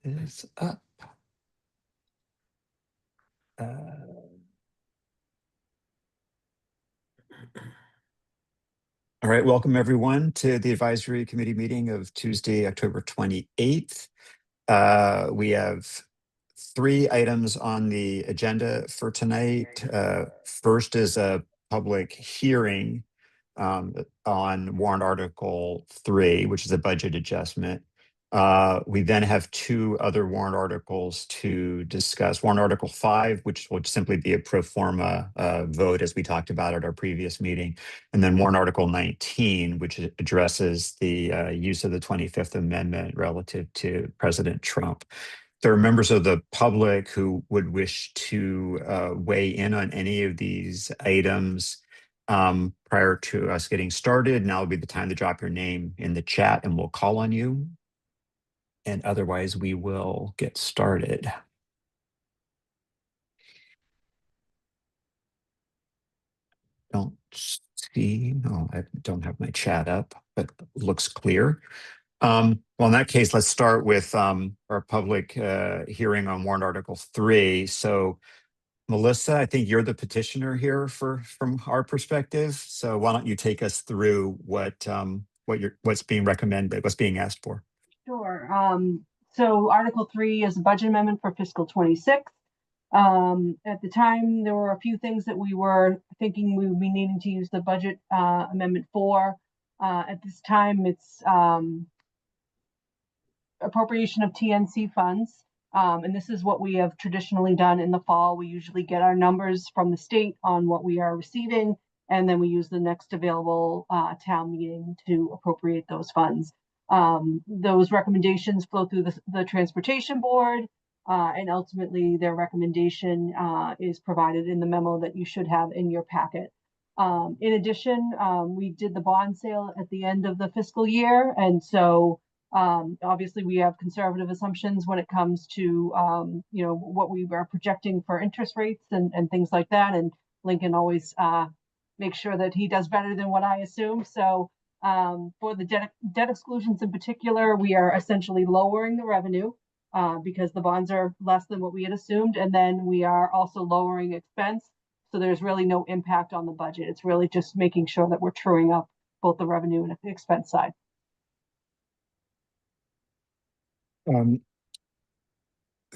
is up. All right, welcome everyone to the Advisory Committee meeting of Tuesday, October 28th. We have 3 items on the agenda for tonight. First is a public hearing on warrant article 3, which is a budget adjustment. We then have 2 other warrant articles to discuss. Warrant article 5, which will simply be a pro forma vote, as we talked about at our previous meeting. And then warrant article 19, which addresses the use of the 25th Amendment relative to President Trump. There are members of the public who would wish to weigh in on any of these items prior to us getting started. Now will be the time to drop your name in the chat and we'll call on you. And otherwise, we will get started. Don't see, oh, I don't have my chat up, but looks clear. Well, in that case, let's start with our public hearing on warrant article 3. So Melissa, I think you're the petitioner here from our perspective. So why don't you take us through what's being recommended, what's being asked for? Sure. So Article 3 is a budget amendment for fiscal 26. At the time, there were a few things that we were thinking we would be needing to use the budget amendment for. At this time, it's appropriation of TNC funds. And this is what we have traditionally done in the fall. We usually get our numbers from the state on what we are receiving, and then we use the next available town meeting to appropriate those funds. Those recommendations flow through the Transportation Board, and ultimately their recommendation is provided in the memo that you should have in your packet. In addition, we did the bond sale at the end of the fiscal year, and so obviously we have conservative assumptions when it comes to what we are projecting for interest rates and things like that, and Lincoln always makes sure that he does better than what I assume. So for the debt exclusions in particular, we are essentially lowering the revenue because the bonds are less than what we had assumed, and then we are also lowering expense. So there's really no impact on the budget. It's really just making sure that we're truing up both the revenue and the expense side.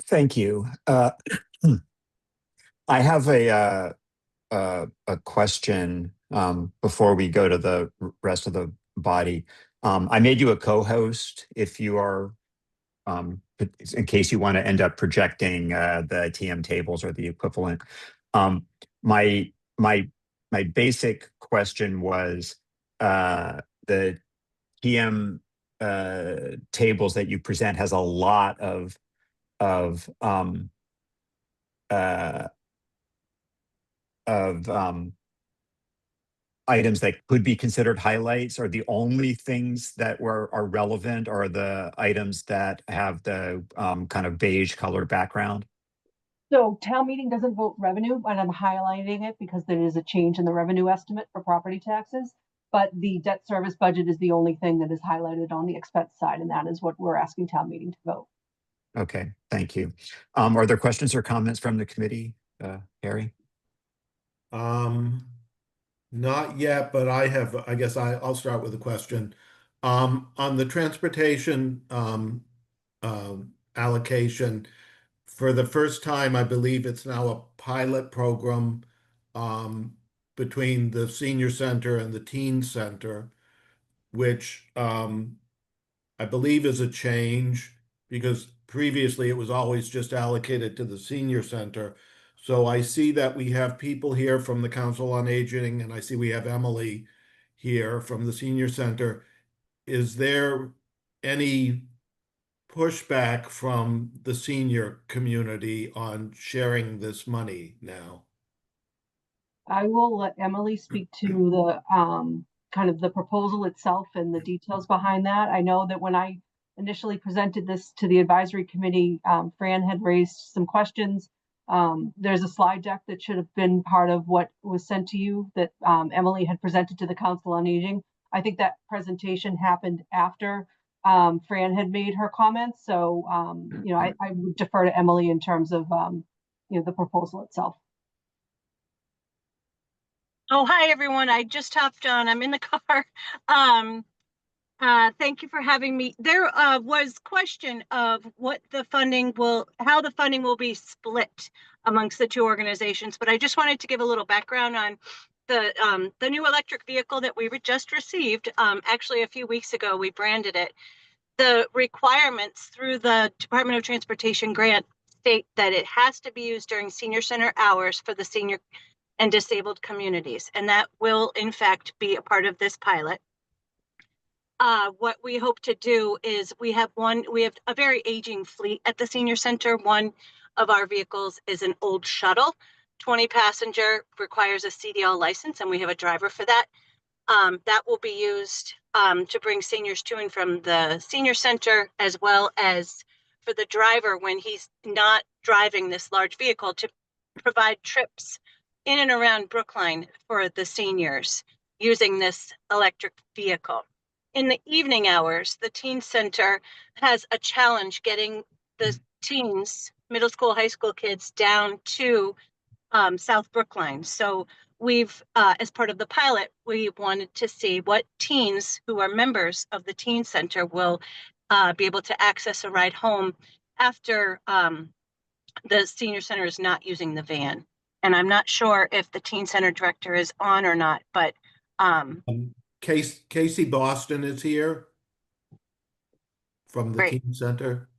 Thank you. I have a question before we go to the rest of the body. I made you a co-host if you are, in case you want to end up projecting the TM tables or the equivalent. My basic question was the TM tables that you present has a lot of items that could be considered highlights. Are the only things that are relevant are the items that have the kind of beige color background? So town meeting doesn't vote revenue, and I'm highlighting it because there is a change in the revenue estimate for property taxes. But the debt service budget is the only thing that is highlighted on the expense side, and that is what we're asking town meeting to vote. Okay, thank you. Are there questions or comments from the committee, Harry? Not yet, but I guess I'll start with a question. On the transportation allocation, for the first time, I believe it's now a pilot program between the senior center and the teen center, which I believe is a change because previously it was always just allocated to the senior center. So I see that we have people here from the Council on Aging, and I see we have Emily here from the senior center. Is there any pushback from the senior community on sharing this money now? I will let Emily speak to the kind of the proposal itself and the details behind that. I know that when I initially presented this to the advisory committee, Fran had raised some questions. There's a slide deck that should have been part of what was sent to you that Emily had presented to the Council on Aging. I think that presentation happened after Fran had made her comments. So, I would defer to Emily in terms of, the proposal itself. Oh, hi, everyone. I just hopped on. I'm in the car. Thank you for having me. There was question of how the funding will be split amongst the two organizations, but I just wanted to give a little background on the new electric vehicle that we just received. Actually, a few weeks ago, we branded it. The requirements through the Department of Transportation grant state that it has to be used during senior center hours for the senior and disabled communities. And that will, in fact, be a part of this pilot. What we hope to do is we have a very aging fleet at the senior center. One of our vehicles is an old shuttle, 20 passenger, requires a CDL license, and we have a driver for that. That will be used to bring seniors to and from the senior center, as well as for the driver when he's not driving this large vehicle to provide trips in and around Brookline for the seniors using this electric vehicle. In the evening hours, the teen center has a challenge getting the teens, middle school, high school kids down to South Brookline. So we've, as part of the pilot, we wanted to see what teens who are members of the teen center will be able to access a ride home after the senior center is not using the van. And I'm not sure if the teen center director is on or not, but Casey Boston is here from the Great. teen center.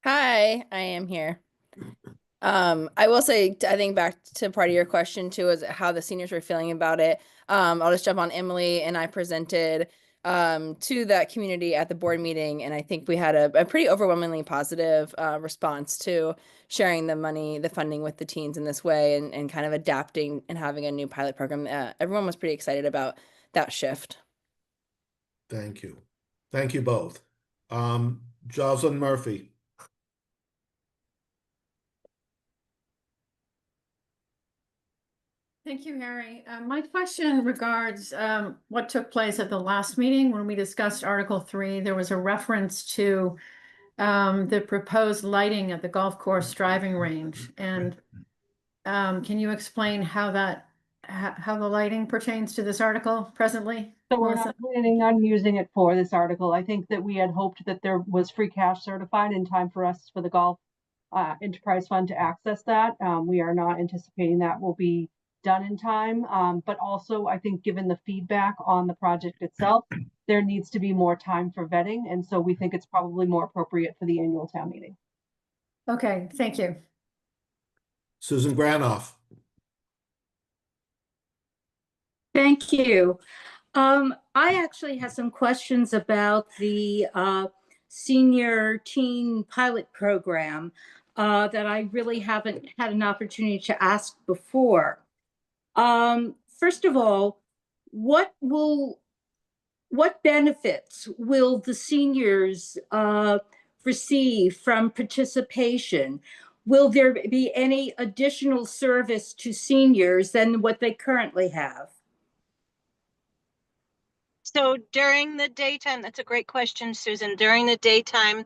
Hi, I am here. I will say, I think back to part of your question too, is how the seniors were feeling about it. I'll just jump on. Emily and I presented to that community at the board meeting, and I think we had a pretty overwhelmingly positive response to sharing the funding with the teens in this way, and kind of adapting and having a new pilot program. Everyone was pretty excited about that shift. Thank you. Thank you both. Jocelyn Murphy. Thank you, Harry. My question regards what took place at the last meeting when we discussed Article 3. There was a reference to the proposed lighting at the golf course driving range. And can you explain how the lighting pertains to this article presently? So we're not planning on using it for this article. I think that we had hoped that there was free cash certified in time for us for the golf enterprise fund to access that. We are not anticipating that will be done in time. But also, I think given the feedback on the project itself, there needs to be more time for vetting. And so we think it's probably more appropriate for the annual town meeting. Okay, thank you. Susan Granoff. Thank you. I actually have some questions about the senior teen pilot program that I really haven't had an opportunity to ask before. First of all, what benefits will the seniors receive from participation? Will there be any additional service to seniors than what they currently have? So during the daytime, that's a great question, Susan. During the daytime,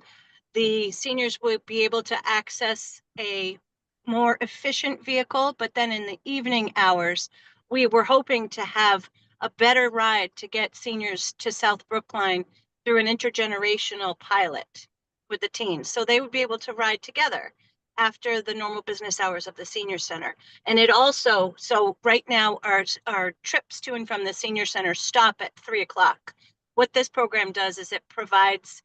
the seniors will be able to access a more efficient vehicle, but then in the evening hours, we were hoping to have a better ride to get seniors to South Brookline through an intergenerational pilot with the teens. So they would be able to ride together after the normal business hours of the senior center. And it also, so right now our trips to and from the senior center stop at 3 o'clock. What this program does is it provides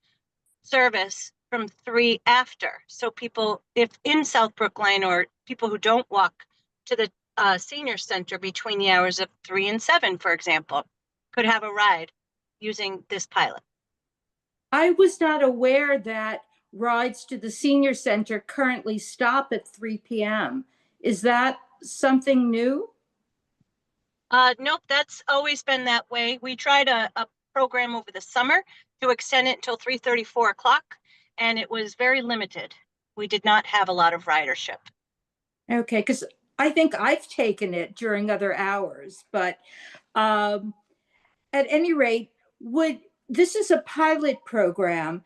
service from 3 after. So people, if in South Brookline, or people who don't walk to the senior center between the hours of 3 and 7, for example, could have a ride using this pilot. I was not aware that rides to the senior center currently stop at 3 p.m. Is that something new? Nope, that's always been that way. We tried a program over the summer to extend it until 3:30, 4 o'clock, and it was very limited. We did not have a lot of ridership. Okay, because I think I've taken it during other hours, but at any rate, would this is a pilot program.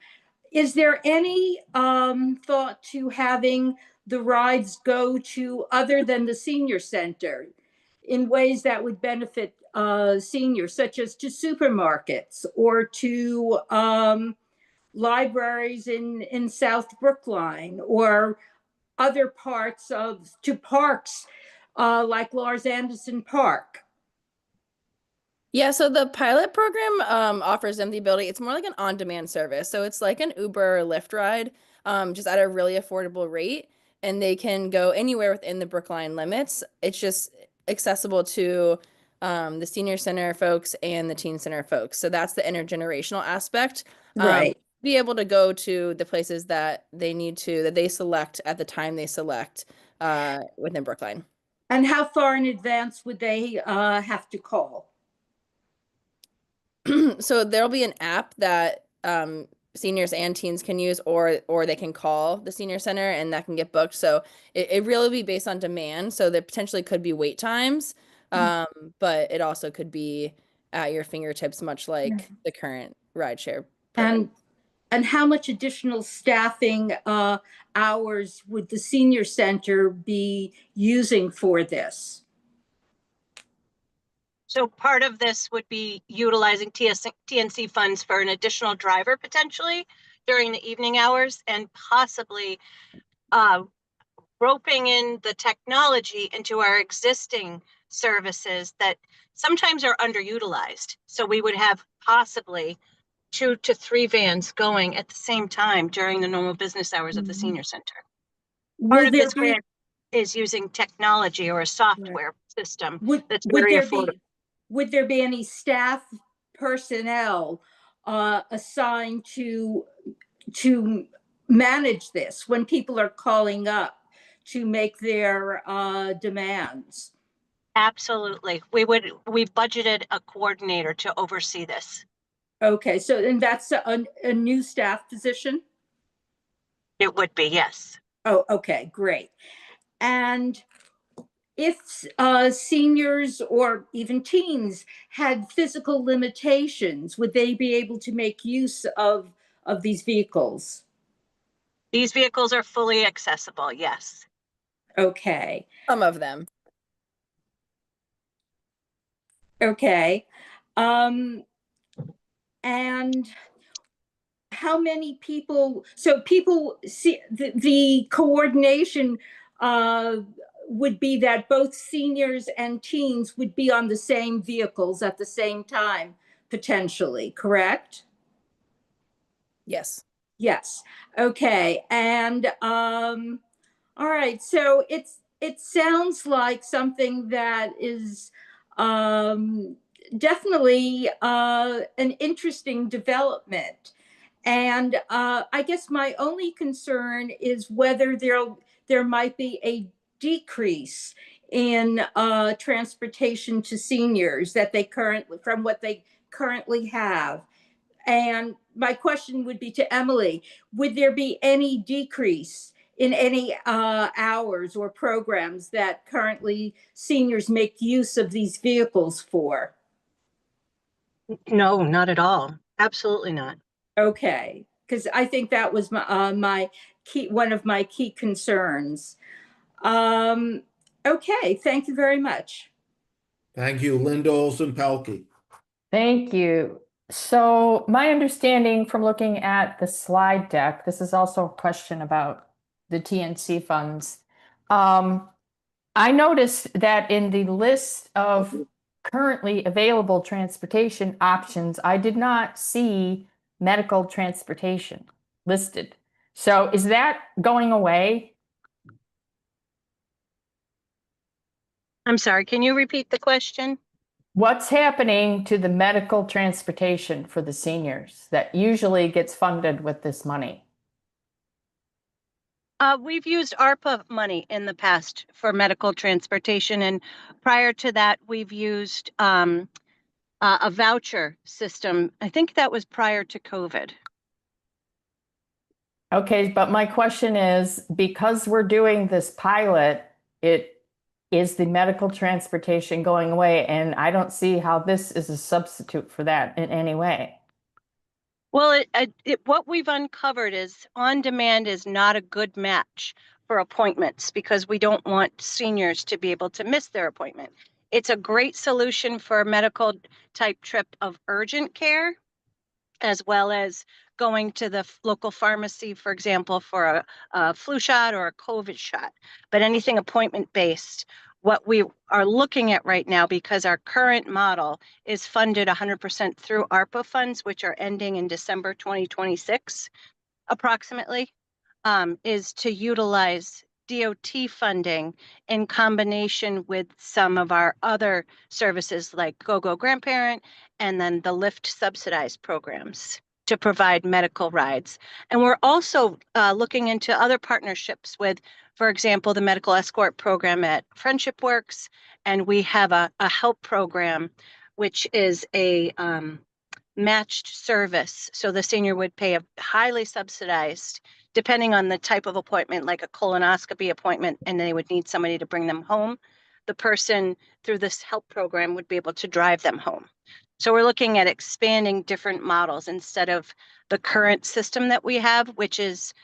Is there any thought to having the rides go to other than the senior center in ways that would benefit seniors, such as to supermarkets or to libraries in South Brookline or other parts to parks like Lars Anderson Park? Yeah, so the pilot program offers them the ability, it's more like an on-demand service. So it's like an Uber or Lyft ride, just at a really affordable rate. And they can go anywhere within the Brookline limits. It's just accessible to the senior center folks and the teen center folks. So that's the intergenerational aspect. Right. Be able to go to the places that they need to, that they select at the time they select within Brookline. And how far in advance would they have to call? So there'll be an app that seniors and teens can use, or they can call the senior center and that can get booked. So it really be based on demand. So there potentially could be wait times, but it also could be at your fingertips, much like the current rideshare program. And how much additional staffing hours would the senior center be using for this? So part of this would be utilizing TNC funds for an additional driver potentially during the evening hours, and possibly roping in the technology into our existing services that sometimes are underutilized. So we would have possibly 2 to 3 vans going at the same time during the normal business hours of the senior center. Part of this grant is using technology or a software system that's very affordable. Would there be any staff personnel assigned to manage this when people are calling up to make their demands? Absolutely. We budgeted a coordinator to oversee this. Okay, so and that's a new staff position? It would be, yes. Oh, okay, great. And if seniors or even teens had physical limitations, would they be able to make use of these vehicles? These vehicles are fully accessible, yes. Okay. Some of them. Okay. And how many people, so people see the coordination would be that both seniors and teens would be on the same vehicles at the same time, potentially, correct? Yes. Yes. Okay. And all right. So it sounds like something that is definitely an interesting development. And I guess my only concern is whether there might be a decrease in transportation to seniors from what they currently have. And my question would be to Emily, would there be any decrease in any hours or programs that currently seniors make use of these vehicles for? No, not at all. Absolutely not. Okay, because I think that was one of my key concerns. Okay, thank you very much. Thank you, Linda Olson-Pelkey. Thank you. So my understanding from looking at the slide deck, this is also a question about the TNC funds. I noticed that in the list of currently available transportation options, I did not see medical transportation listed. So is that going away? I'm sorry, can you repeat the question? What's happening to the medical transportation for the seniors that usually gets funded with this money? We've used ARPA money in the past for medical transportation, and prior to that, we've used a voucher system. I think that was prior to COVID. Okay, but my question is, because we're doing this pilot, is the medical transportation going away? And I don't see how this is a substitute for that in any way. Well, what we've uncovered is on demand is not a good match for appointments because we don't want seniors to be able to miss their appointment. It's a great solution for a medical type trip of urgent care, as well as going to the local pharmacy, for example, for a flu shot or a COVID shot. But anything appointment based, what we are looking at right now, because our current model is funded 100% through ARPA funds, which are ending in December 2026, approximately, is to utilize DOT funding in combination with some of our other services like GoGo Grandparent and then the Lyft subsidized programs to provide medical rides. And we're also looking into other partnerships with, for example, the medical escort program at Friendship Works, and we have a help program, which is a matched service. So the senior would pay a highly subsidized, depending on the type of appointment, like a colonoscopy appointment, and they would need somebody to bring them home. The person through this help program would be able to drive them home. So we're looking at expanding different models instead of the current system that we have, which is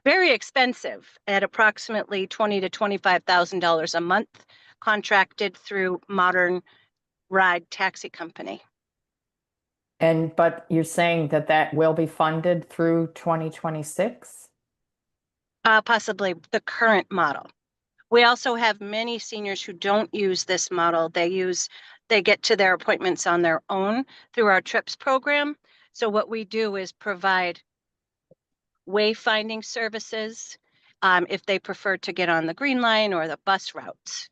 very expensive at approximately $20,000 to $25,000 a month, contracted through Modern Ride Taxi Company. But you're saying that that will be funded through 2026? Possibly the current model. We also have many seniors who don't use this model. They get to their appointments on their own through our TRIPS program. So what we do is provide wayfinding services if they prefer to get on the Green Line or the bus routes.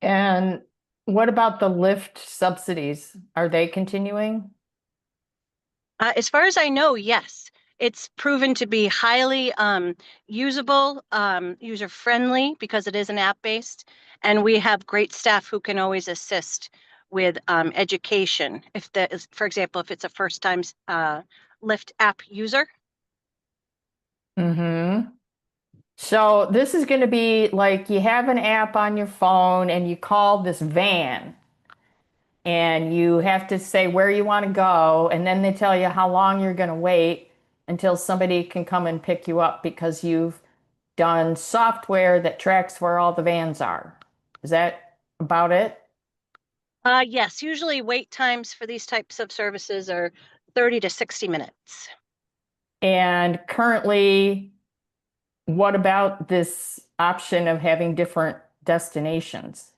And what about the Lyft subsidies? Are they continuing? As far as I know, yes. It's proven to be highly usable, user-friendly, because it is an app-based, and we have great staff who can always assist with education. If that is, for example, if it's a first-time Lyft app user. Mm-hmm. So this is going to be like you have an app on your phone and you call this van and you have to say where you want to go, and then they tell you how long you're going to wait until somebody can come and pick you up because you've done software that tracks where all the vans are. Is that about it? Yes, usually wait times for these types of services are 30 to 60 minutes. And currently, what about this option of having different destinations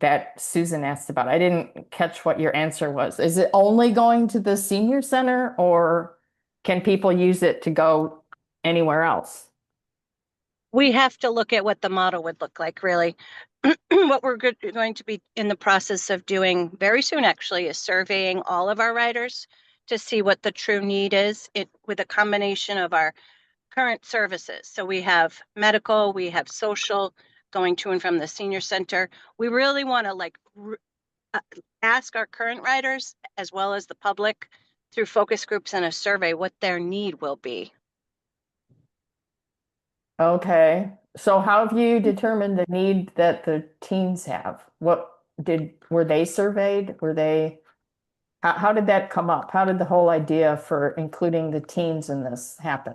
that Susan asked about? I didn't catch what your answer was. Is it only going to the senior center, or can people use it to go anywhere else? We have to look at what the model would look like, really. What we're going to be in the process of doing very soon, actually, is surveying all of our riders to see what the true need is with a combination of our current services. So we have medical, we have social, going to and from the senior center. We really want to ask our current riders, as well as the public, through focus groups and a survey, what their need will be. Okay. So how have you determined the need that the teens have? Were they surveyed? How did that come up? How did the whole idea for including the teens in this happen?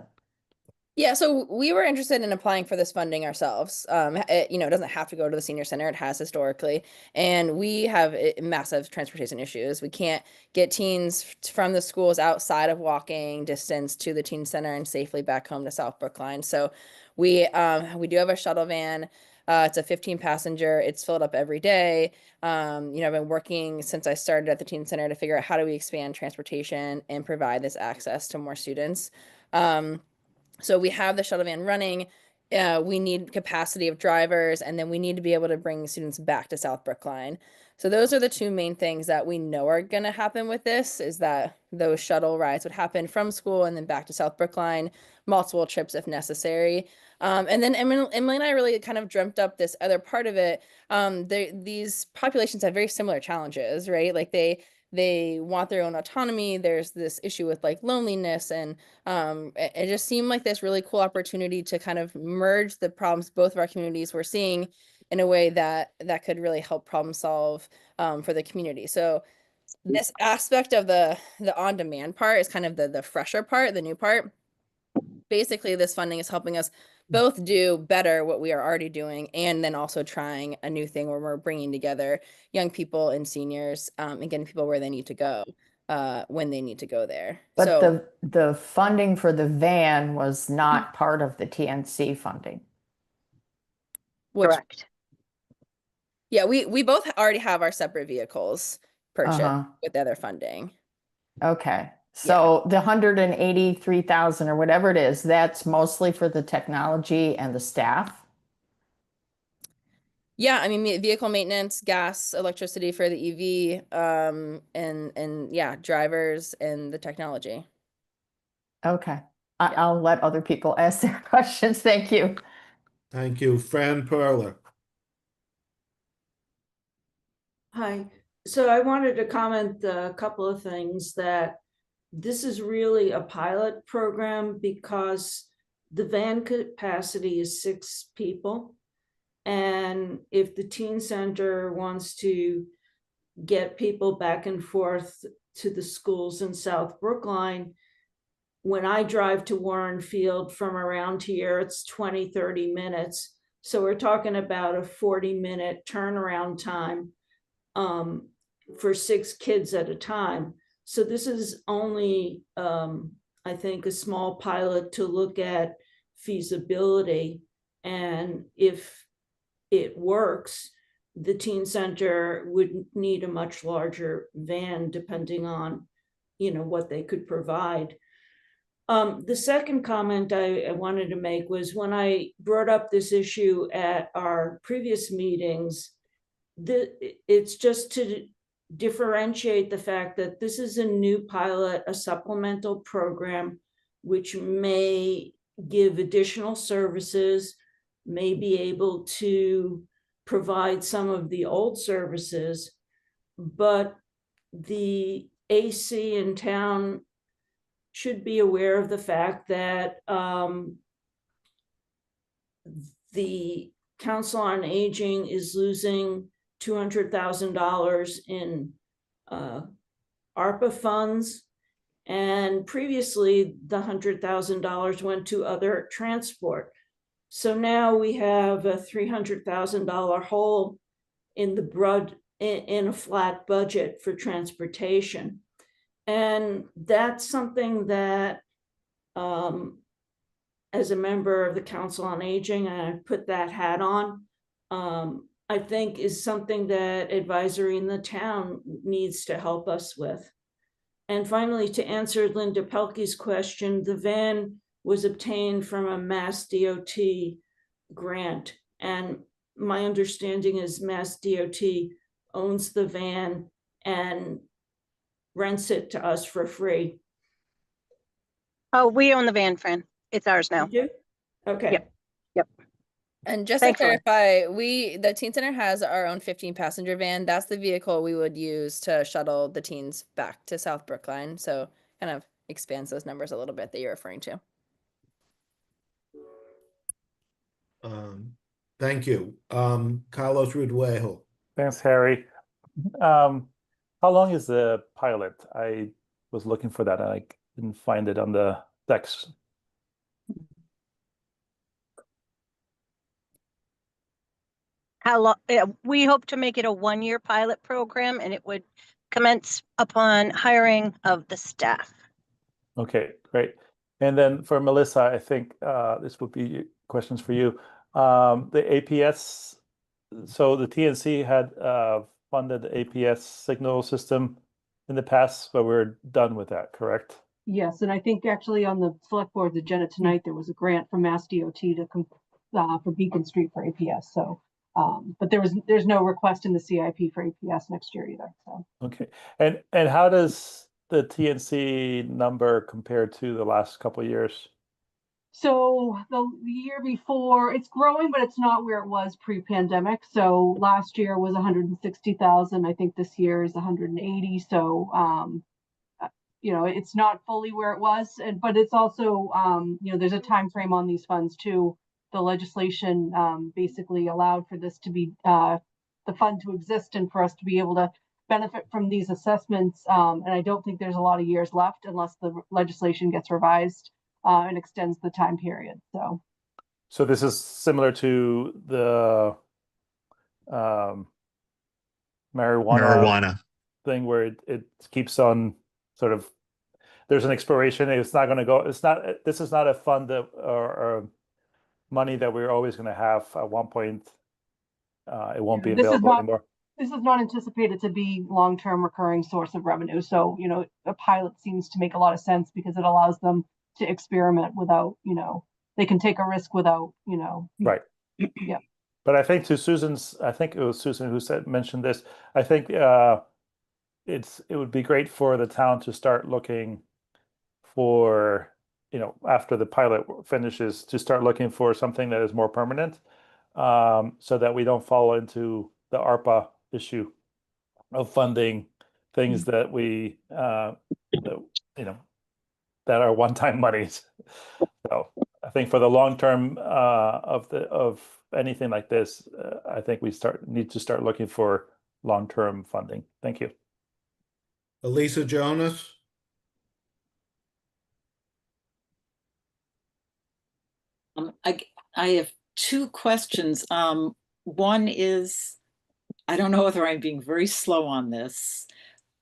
Yeah, so we were interested in applying for this funding ourselves. It doesn't have to go to the senior center. It has historically. And we have massive transportation issues. We can't get teens from the schools outside of walking distance to the teen center and safely back home to South Brookline. So we do have a shuttle van. It's a 15 passenger. It's filled up every day. I've been working since I started at the teen center to figure out how do we expand transportation and provide this access to more students. So we have the shuttle van running. We need capacity of drivers, and then we need to be able to bring students back to South Brookline. So those are the two main things that we know are going to happen with this, is that those shuttle rides would happen from school and then back to South Brookline, multiple trips if necessary. And then Emily and I really kind of dreamt up this other part of it. These populations have very similar challenges, right? Like they want their own autonomy. There's this issue with like loneliness, and it just seemed like this really cool opportunity to kind of merge the problems both of our communities were seeing in a way that could really help problem solve for the community. So this aspect of the on-demand part is kind of the fresher part, the new part. Basically, this funding is helping us both do better what we are already doing, and then also trying a new thing where we're bringing together young people and seniors, and getting people where they need to go when they need to go there. But So the funding for the van was not part of the TNC funding. which, Correct. yeah, we both already have our separate vehicles purchased Uh-huh. with other funding. Okay. So the 183,000 or whatever it is, that's mostly for the technology and the staff? Yeah, I mean, vehicle maintenance, gas, electricity for the EV, and yeah, drivers and the technology. Okay. I'll let other people ask their questions. Thank you. Thank you. Fran Perler. Hi. So I wanted to comment a couple of things, that this is really a pilot program because the van capacity is 6 people. And if the teen center wants to get people back and forth to the schools in South Brookline, when I drive to Warren Field from around here, it's 20, 30 minutes. So we're talking about a 40-minute turnaround time for 6 kids at a time. So this is only, I think, a small pilot to look at feasibility. And if it works, the teen center would need a much larger van depending on, what they could provide. The second comment I wanted to make was, when I brought up this issue at our previous meetings, it's just to differentiate the fact that this is a new pilot, a supplemental program, which may give additional services, may be able to provide some of the old services, but the AC in town should be aware of the fact that the Council on Aging is losing $200,000 in ARPA funds. And previously, the $100,000 went to other transport. So now we have a $300,000 hole in in a flat budget for transportation. And that's something that, as a member of the Council on Aging, and I put that hat on, I think is something that advisory in the town needs to help us with. And finally, to answer Linda Pelkey's question, the van was obtained from a Mass DOT grant. And my understanding is Mass DOT owns the van and rents it to us for free. Oh, we own the van, Fran. It's ours now. You do? Okay. Yep. And just Thanks, to Lauren. clarify, the teen center has our own 15-passenger van. That's the vehicle we would use to shuttle the teens back to South Brookline. So kind of expands those numbers a little bit that you're referring to. Thank you. Carlos Ruduejo. Thanks, Harry. How long is the pilot? I was looking for that and I didn't find it on the text. How long? We hope to make it a 1-year pilot program, and it would commence upon hiring of the staff. Okay, great. And then for Melissa, I think this would be questions for you. The APS, so the TNC had funded the APS signal system in the past, but we're done with that, correct? Yes, and I think actually on the select board's agenda tonight, there was a grant from Mass DOT for Beacon Street for APS. So, but there's no request in the CIP for APS next year either. So. Okay, and how does the TNC number compare to the last couple of years? So the year before, it's growing, but it's not where it was pre-pandemic. So last year was 160,000. I think this year is 180. So, it's not fully where it was, but it's also, there's a time frame on these funds too. The legislation basically allowed for this to be the fund to exist and for us to be able to benefit from these assessments. And I don't think there's a lot of years left unless the legislation gets revised and extends the time period. So this is similar to the marijuana thing where it keeps on sort of, there's an expiration. It's not going to go. This is not a fund that or money that we're always going to have. At one point, it won't be available anymore. This is not anticipated to be long-term recurring source of revenue. So, a pilot seems to make a lot of sense because it allows them to experiment without, they can take a risk without, Right. Yeah. But I think to Susan's, I think it was Susan who mentioned this. I think it would be great for the town to start looking for, after the pilot finishes, to start looking for something that is more permanent, so that we don't fall into the ARPA issue of funding things that we, that are one-time monies. So I think for the long term of anything like this, I think we need to start looking for long-term funding. Thank you. Elisa Jonas? I have two questions. One is, I don't know whether I'm being very slow on this,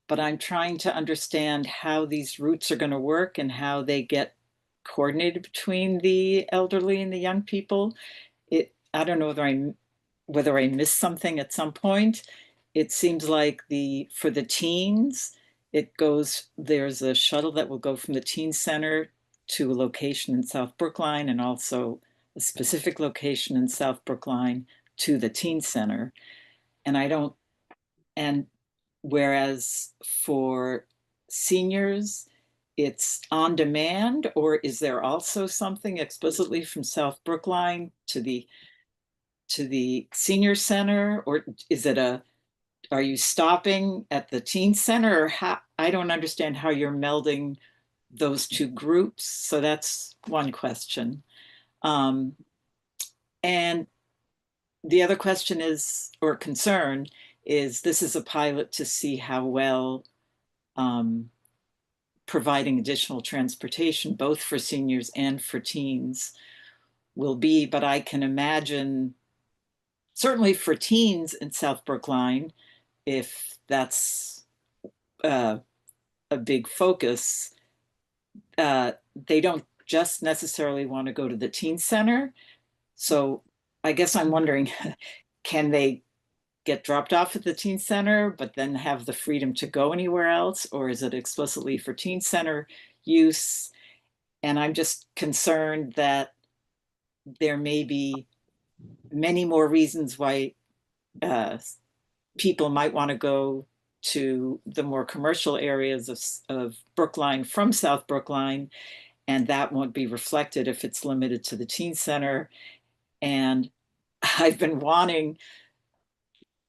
but I'm trying to understand how these routes are going to work and how they get coordinated between the elderly and the young people. I don't know whether I missed something at some point. It seems like for the teens, there's a shuttle that will go from the teen center to a location in South Brookline, and also a specific location in South Brookline to the teen center. And whereas for seniors, it's on demand, or is there also something explicitly from South Brookline to the senior center, or are you stopping at the teen center, or how? I don't understand how you're melding those two groups. So that's one question. And the other question is, or concern is, this is a pilot to see how well providing additional transportation, both for seniors and for teens, will be. But I can imagine, certainly for teens in South Brookline, if that's a big focus, they don't just necessarily want to go to the teen center. So I guess I'm wondering, can they get dropped off at the teen center, but then have the freedom to go anywhere else? Or is it explicitly for teen center use? And I'm just concerned that there may be many more reasons why people might want to go to the more commercial areas of Brookline from South Brookline, and that won't be reflected if it's limited to the teen center. And I've been wanting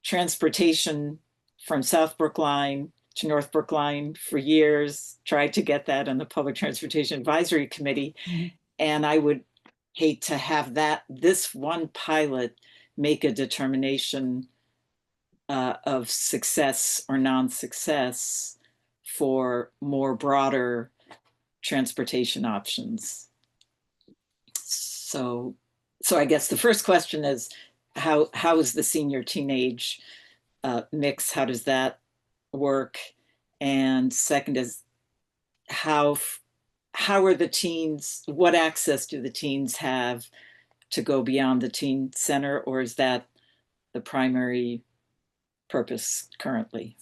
transportation from South Brookline to North Brookline for years, tried to get that on the Public Transportation Advisory Committee. Mm-hmm. And I would hate to have this one pilot make a determination of success or non-success for more broader transportation options. So I guess the first question is, how is the senior teenage mix? How does that work? And second is, how are the teens, what access do the teens have to go beyond the teen center, or is that the primary purpose currently?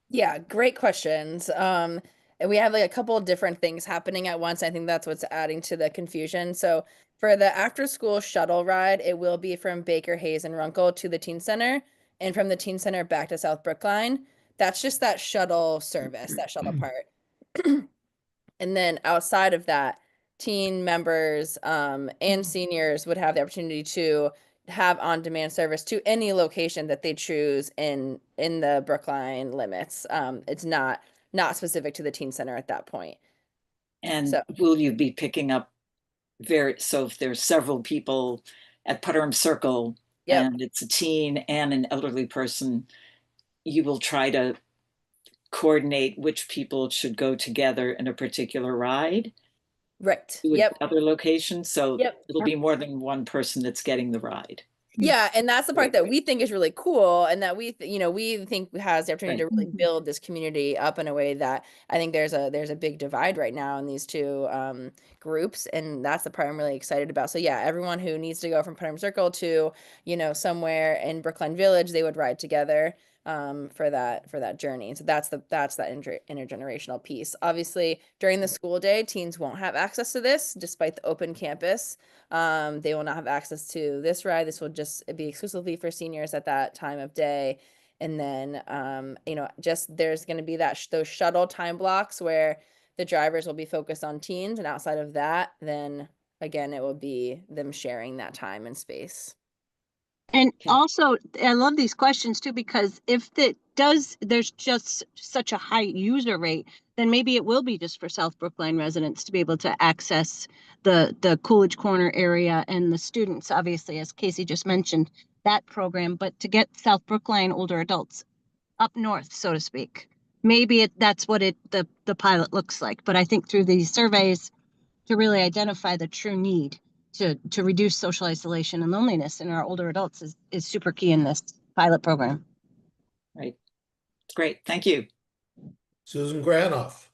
Yeah, great questions. And we have like a couple of different things happening at once. I think that's what's adding to the confusion. So for the after school shuttle ride, it will be from Baker, Hayes, and Runkle to the teen center, and from the teen center back to South Brookline. That's just that shuttle service, that shuttle part. And then outside of that, teen members and seniors would have the opportunity to have on-demand service to any location that they choose in the Brookline limits. It's not specific to the teen center at that point. And so, will you be picking up so if there's several people at Putnam Circle, yep, and it's a teen and an elderly person, you will try to coordinate which people should go together in a particular ride Right. to Yep. other locations. So Yep. it'll be more than one person that's getting the ride. Yeah, and that's the part that we think is really cool, and that we think has the opportunity Right. to really build this community up in a way that I think there's a big divide right now in these two groups, and that's the part I'm really excited about. So yeah, everyone who needs to go from Putnam Circle to somewhere in Brookline Village, they would ride together for that journey. And so that's that intergenerational piece. Obviously, during the school day, teens won't have access to this, despite the open campus. They will not have access to this ride. This will just be exclusively for seniors at that time of day. And then, just there's going to be those shuttle time blocks where the drivers will be focused on teens, and outside of that, then again, it will be them sharing that time and space. And also, I love these questions too, because if there's just such a high user rate, then maybe it will be just for South Brookline residents to be able to access the Coolidge Corner area, and the students, obviously, as Casey just mentioned, that program, but to get South Brookline older adults up north, so to speak, maybe that's what the pilot looks like. But I think through these surveys, to really identify the true need to reduce social isolation and loneliness in our older adults is super key in this pilot program. Right. Great. Thank you. Susan Granoff.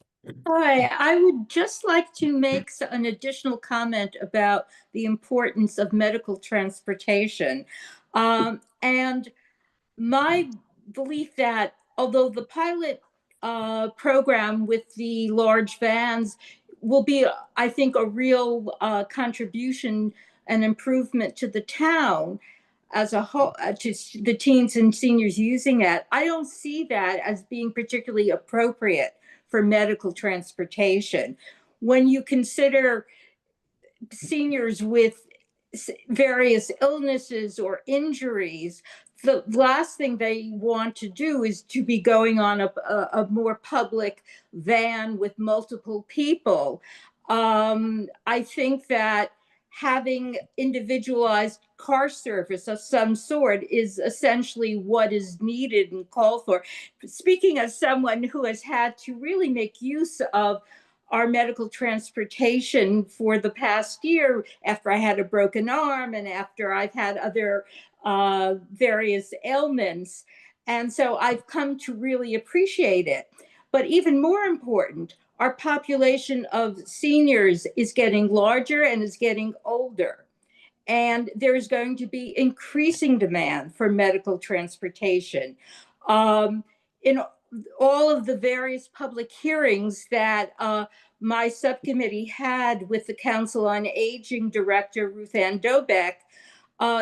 Hi, I would just like to make an additional comment about the importance of medical transportation. And my belief that although the pilot program with the large vans will be, I think, a real contribution and improvement to the town as a whole, to the teens and seniors using it, I don't see that as being particularly appropriate for medical transportation. When you consider seniors with various illnesses or injuries, the last thing they want to do is to be going on a more public van with multiple people. I think that having individualized car service of some sort is essentially what is needed and called for. Speaking as someone who has had to really make use of our medical transportation for the past year, after I had a broken arm and after I've had other various ailments. And so I've come to really appreciate it. But even more important, our population of seniors is getting larger and is getting older. And there's going to be increasing demand for medical transportation. In all of the various public hearings that my subcommittee had with the Council on Aging Director, Ruth Ann Dobeck,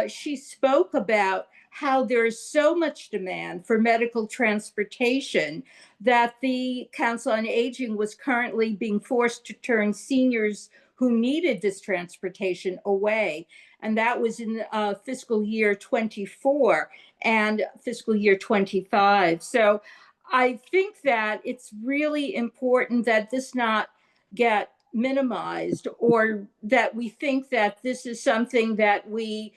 she spoke about how there is so much demand for medical transportation that the Council on Aging was currently being forced to turn seniors who needed this transportation away. And that was in fiscal year 24 and fiscal year 25. So I think that it's really important that this not get minimized, or that we think that this is something that we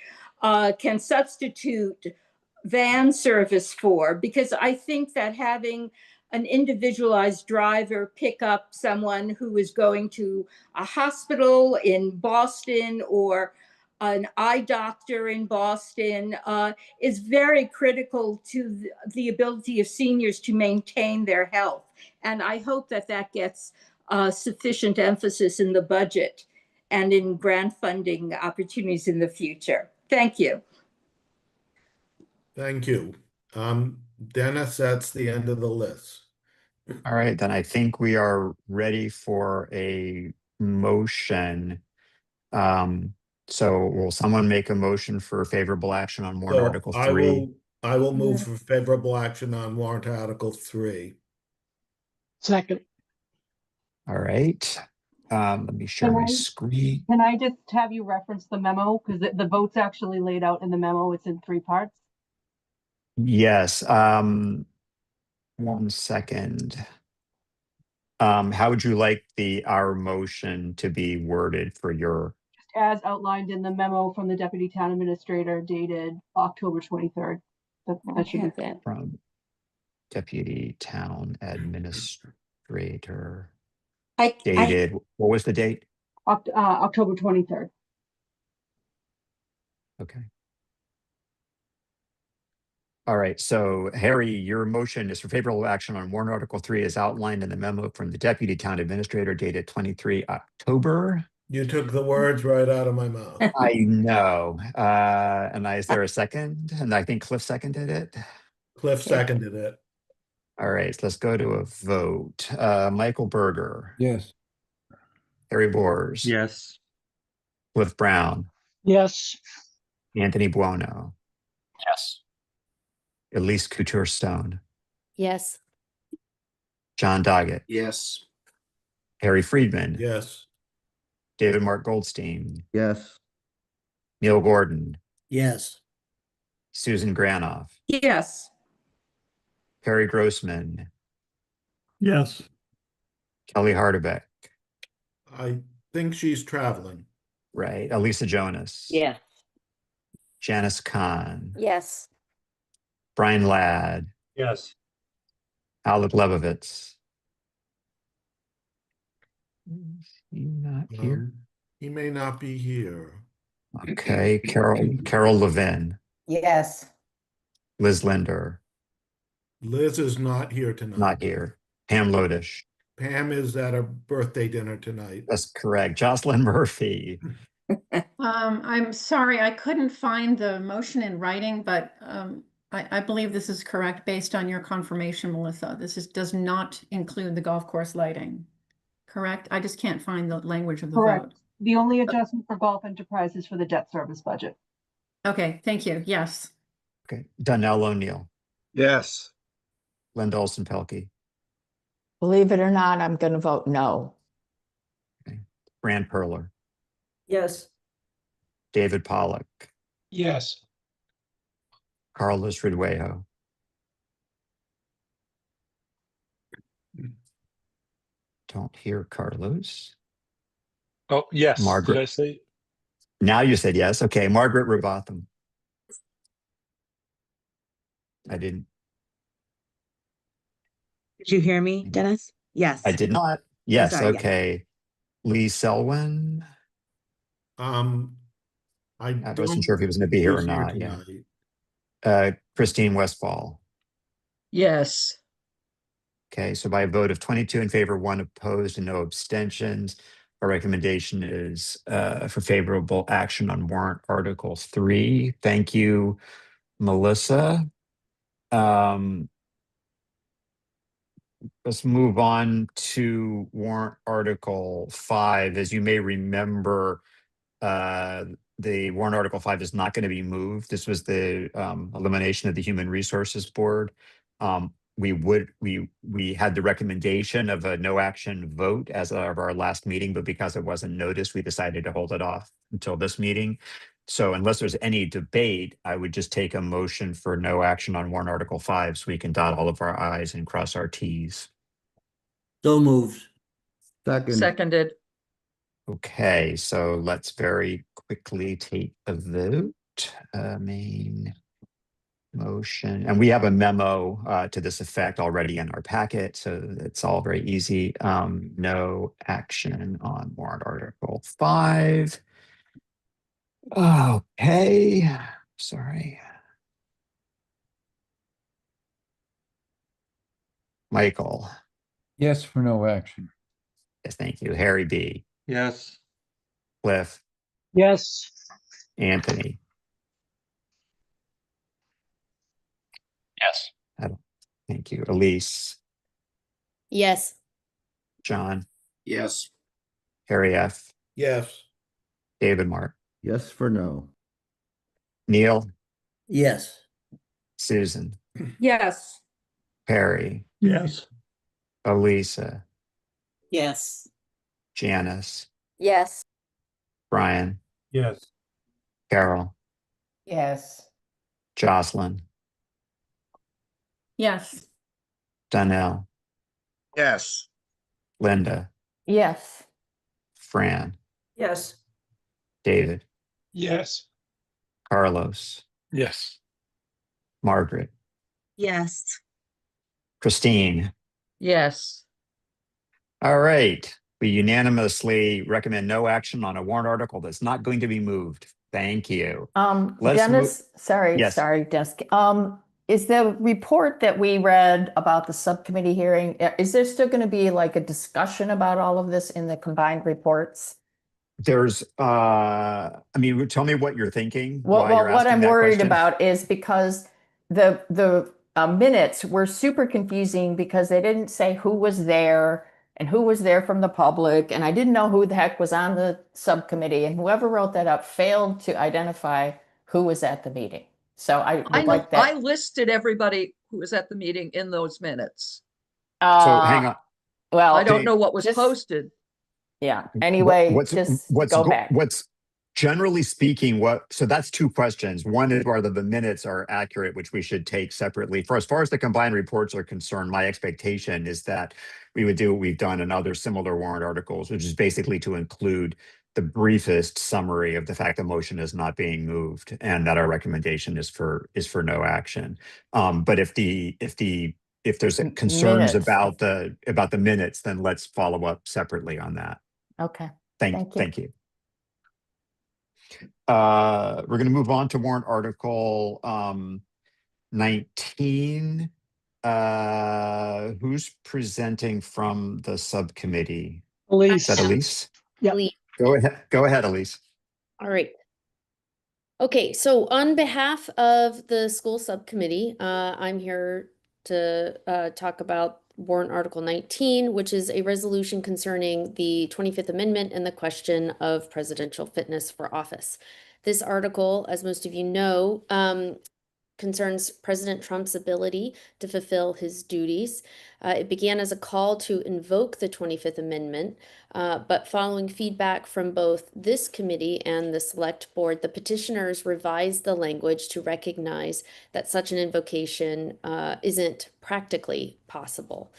can substitute van service for, because I think that having an individualized driver pick up someone who is going to a hospital in Boston or an eye doctor in Boston is very critical to the ability of seniors to maintain their health. And I hope that that gets sufficient emphasis in the budget and in grant funding opportunities in the future. Thank you. Thank you. Dennis, that's the end of the list. All right, then I think we are ready for a motion. So will someone make a motion for favorable action on warrant So Article 3? I will move for favorable action on warrant Article 3. Second. All right. Let me share my screen. Can I just have you reference the memo? Because the vote's actually laid out in the memo. It's in 3 parts. Yes. 1 second. How would you like our motion to be worded for your? As outlined in the memo from the Deputy Town Administrator dated October 23rd. That should be From Deputy Town Administrator. I Dated, what was the date? October 23rd. Okay. All right, so Harry, your motion is for favorable action on warrant Article 3 as outlined in the memo from the Deputy Town Administrator dated 23 October. You took the words right out of my mouth. I know. Is there a second? And I think Cliff seconded it. Cliff seconded it. All right, so let's go to a vote. Michael Berger, Yes. Harry Boers, Yes. Cliff Brown, Yes. Anthony Buono, Yes. Elise Couture Stone, Yes. John Doggett, Yes. Harry Friedman, Yes. David Mark Goldstein, Yes. Neil Gordon, Yes. Susan Granoff, yes. Perry Grossman, Yes. Kelly Hardebeck, I think she's traveling. right? Elisa Jonas, Yeah. Janice Kahn, Yes. Brian Ladd, Yes. Alec Lebovitz. Is he not here? He may not be here. Okay, Carol Levin, Yes. Liz Linder, Liz is not here tonight. not here. Pam Lodish, Pam is at a birthday dinner tonight. that's correct. Jocelyn Murphy, I'm sorry, I couldn't find the motion in writing, but I believe this is correct based on your confirmation, Melissa. Does not include the golf course lighting. Correct? I just can't find the language of the Correct. vote. The only adjustment for golf enterprise is for the debt service budget. Okay, thank you. Yes. okay, Donnell O'Neill, Yes. Linda Olson Pelkey, Believe it or not, I'm going to vote no. Fran Perler, Yes. David Pollock, Yes. Carlos Ridwejo, don't hear Carlos. Oh, yes. Margaret. Did I say? Now you said yes. Okay, Margaret Robotham. I didn't. Did you hear me, Dennis? Yes. I did not. Yes. sorry, yeah. Okay. Lee Selwyn. I wasn't sure if he was going to be here or not. Yeah. Christine Westfall. Yes. Okay, so by a vote of 22 in favor, 1 opposed, and no abstentions, our recommendation is for favorable action on warrant Article 3. Thank you, Melissa. Let's move on to warrant Article 5. As you may remember, the warrant Article 5 is not going to be moved. This was the elimination of the Human Resources Board. We had the recommendation of a no action vote as of our last meeting, but because it wasn't noticed, we decided to hold it off until this meeting. So unless there's any debate, I would just take a motion for no action on warrant Article 5 so we can dot all of our i's and cross our t's. So moved. Seconded. Okay, so let's very quickly take a vote. Main motion, and we have a memo to this effect already in our packet, so it's all very easy. No action on warrant Article 5. Okay, sorry. Michael. Yes for no action. Yes, thank you. Harry B. Yes. Cliff. Yes. Anthony. Yes. Thank you. Elise. Yes. John. Yes. Harry F. Yes. David Mark. Yes for no. Neil. Yes. Susan. Yes. Perry. Yes. Elisa. Yes. Janice. Yes. Brian. Yes. Carol. Yes. Jocelyn. Yes. Donnell. Yes. Linda. Yes. Fran. Yes. David. Yes. Carlos. Yes. Margaret. Yes. Christine. Yes. All right. We unanimously recommend no action on a warrant article that's not going to be moved. Thank you. Let's Dennis, sorry, Yes. Dennis. Is the report that we read about the subcommittee hearing, is there still going to be like a discussion about all of this in the combined reports? There's, tell me what you're thinking. Well, why you're what asking I'm that worried question. about is because the minutes were super confusing because they didn't say who was there and who was there from the public, and I didn't know who the heck was on the subcommittee, and whoever wrote that up failed to identify who was at the meeting. So I would like that. I listed everybody who was at the meeting in those minutes. So hang on. Well, I don't know what was just- posted. Yeah. Anyway, what's go back. What's generally speaking, so that's two questions. One is whether the minutes are accurate, which we should take separately. For as far as the combined reports are concerned, my expectation is that we would do what we've done in other similar warrant articles, which is basically to include the briefest summary of the fact the motion is not being moved and that our recommendation is for no action. But if there's concerns about the minutes, then let's follow up separately on that. Okay. Thank you. We're going to move on to warrant article 19. Who's presenting from the subcommittee? Elise. Is that Elise? Yeah. Go ahead, Elise. All right. Okay, so on behalf of the school subcommittee, I'm here to talk about warrant article 19, which is a resolution concerning the 25th Amendment and the question of presidential fitness for office. This article, as most of you know, concerns President Trump's ability to fulfill his duties. It began as a call to invoke the 25th Amendment, but following feedback from both this committee and the select board, the petitioners revised the language to recognize that such an invocation isn't practically possible.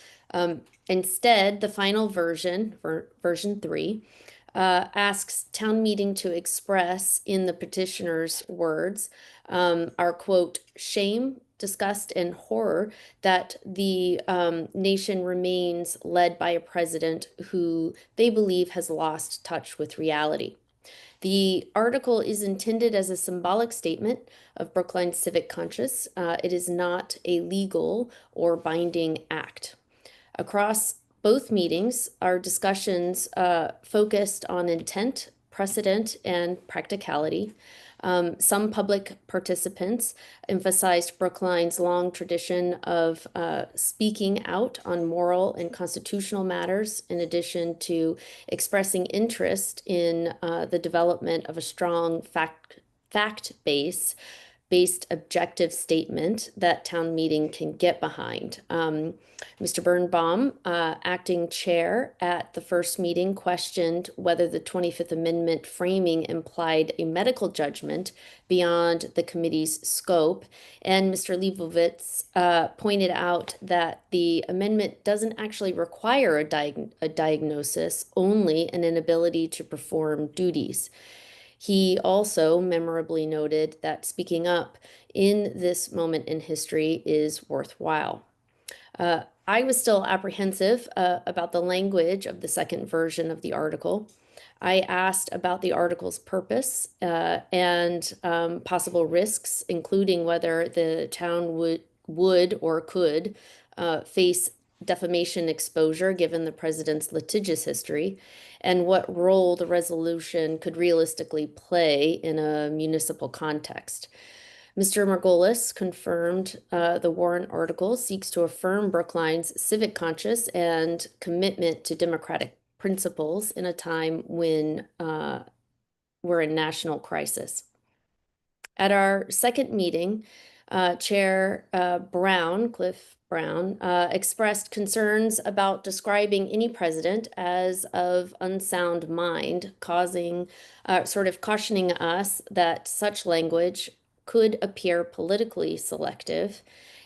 Instead, the final version, version 3, asks town meeting to express in the petitioner's words our quote, shame, disgust, and horror that the nation remains led by a president who they believe has lost touch with reality. The article is intended as a symbolic statement of Brookline's civic conscience. It is not a legal or binding act. Across both meetings, our discussions focused on intent, precedent, and practicality. Some public participants emphasized Brookline's long tradition of speaking out on moral and constitutional matters, in addition to expressing interest in the development of a strong fact-based objective statement that town meeting can get behind. Mr. Birnbaum, acting chair at the first meeting, questioned whether the 25th Amendment framing implied a medical judgment beyond the committee's scope. And Mr. Leibovitz pointed out that the amendment doesn't actually require a diagnosis, only an inability to perform duties. He also memorably noted that speaking up in this moment in history is worthwhile. I was still apprehensive about the language of the second version of the article. I asked about the article's purpose and possible risks, including whether the town would or could face defamation exposure given the president's litigious history, and what role the resolution could realistically play in a municipal context. Mr. Margolis confirmed the warrant article seeks to affirm Brookline's civic conscience and commitment to democratic principles in a time when we're in national crisis. At our second meeting, Chair Cliff Brown, expressed concerns about describing any president as of unsound mind, cautioning us that such language could appear politically selective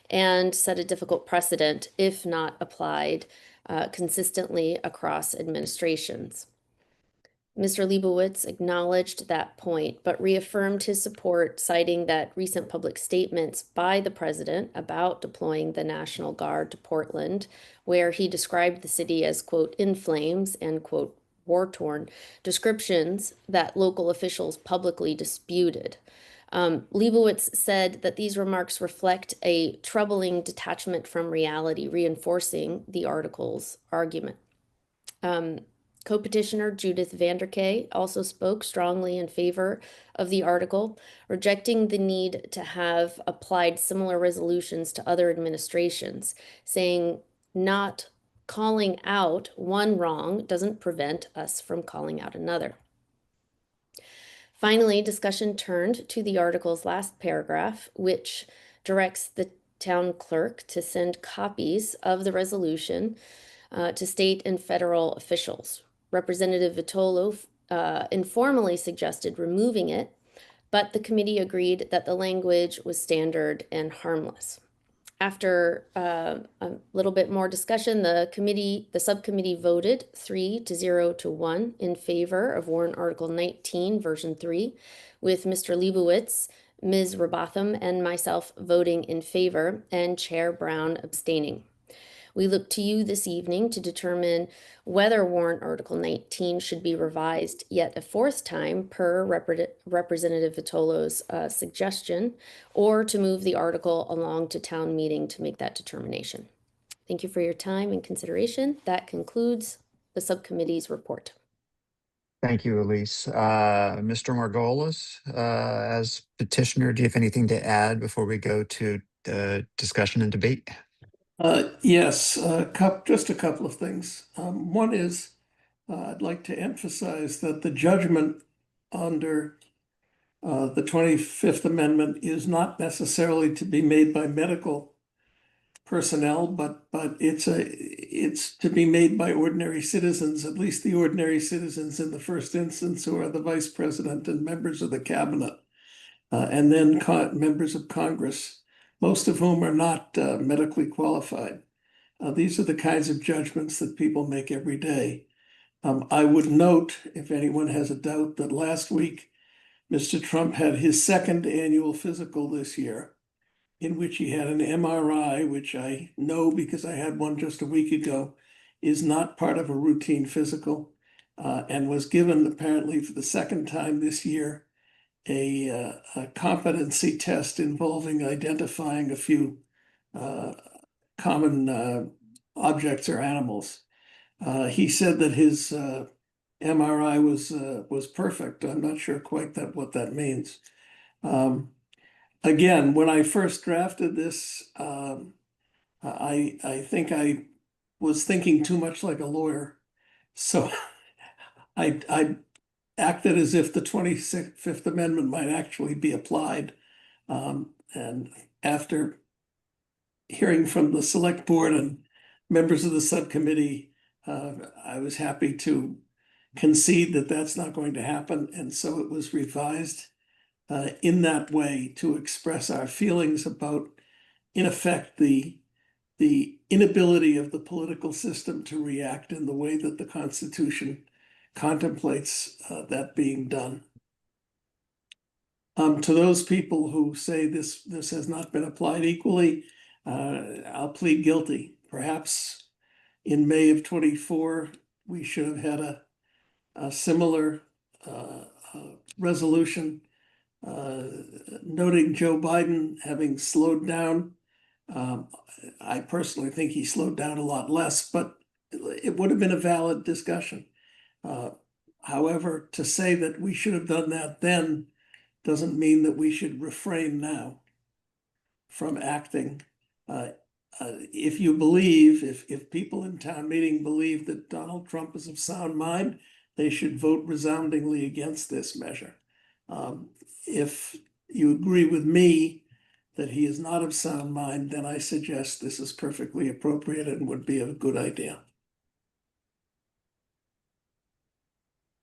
and set a difficult precedent if not applied consistently across administrations. Mr. Leibowitz acknowledged that point, but reaffirmed his support, citing that recent public statements by the president about deploying the National Guard to Portland, where he described the city as, quote, in flames and, quote, war-torn, descriptions that local officials publicly disputed. Leibowitz said that these remarks reflect a troubling detachment from reality, reinforcing the article's argument. Co-petitioner Judith Vanderkay also spoke strongly in favor of the article, rejecting the need to have applied similar resolutions to other administrations, saying not calling out one wrong doesn't prevent us from calling out another. Finally, discussion turned to the article's last paragraph, which directs the town clerk to send copies of the resolution to state and federal officials. Representative Vitolo informally suggested removing it, but the committee agreed that the language was standard and harmless. After a little bit more discussion, the subcommittee voted 3-0 to 1 in favor of warrant article 19, version 3, with Mr. Leibowitz, Ms. Robotham, and myself voting in favor, and Chair Brown abstaining. We look to you this evening to determine whether warrant article 19 should be revised yet a fourth time per Representative Vitolo's suggestion, or to move the article along to town meeting to make that determination. Thank you for your time and consideration. That concludes the subcommittee's report. Thank you, Elise. Mr. Margolis, as petitioner, do you have anything to add before we go to the discussion and debate? Yes, just a couple of things. One is I'd like to emphasize that the judgment under the 25th Amendment is not necessarily to be made by medical personnel, but it's to be made by ordinary citizens, at least the ordinary citizens in the first instance, who are the vice president and members of the cabinet, and then members of Congress, most of whom are not medically qualified. These are the kinds of judgments that people make every day. I would note, if anyone has a doubt, that last week, Mr. Trump had his second annual physical this year, in which he had an MRI, which I know because I had one just a week ago, is not part of a routine physical, and was given apparently for the second time this year a competency test involving identifying a few common objects or animals. He said that his MRI was perfect. I'm not sure quite what that means. Again, when I first drafted this, I think I was thinking too much like a lawyer, so I acted as if the 25th Amendment might actually be applied. And after hearing from the select board and members of the subcommittee, I was happy to concede that that's not going to happen. And so it was revised in that way to express our feelings about, in effect, the inability of the political system to react in the way that the Constitution contemplates that being done. To those people who say this has not been applied equally, I'll plead guilty. Perhaps in May of 24, we should have had a similar resolution noting Joe Biden having slowed down. I personally think he slowed down a lot less, but it would have been a valid discussion. However, to say that we should have done that then doesn't mean that we should refrain now from acting. If you believe, if people in town meeting believe that Donald Trump is of sound mind, they should vote resoundingly against this measure. If you agree with me that he is not of sound mind, then I suggest this is perfectly appropriate and would be a good idea.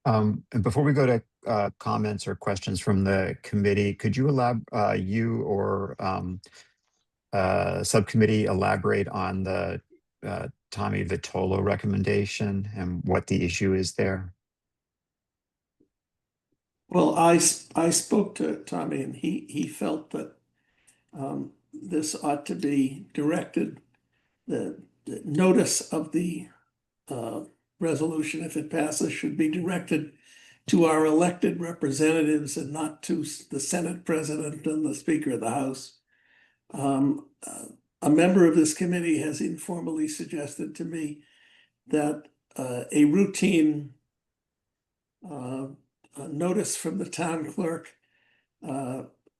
And before we go to comments or questions from the committee, could you you or subcommittee elaborate on the Tommy Vitolo recommendation and what the issue is there? Well, I spoke to Tommy and he felt that this ought to be directed, the notice of the resolution, if it passes, should be directed to our elected representatives and not to the Senate President and the Speaker of the House. A member of this committee has informally suggested to me that a routine notice from the town clerk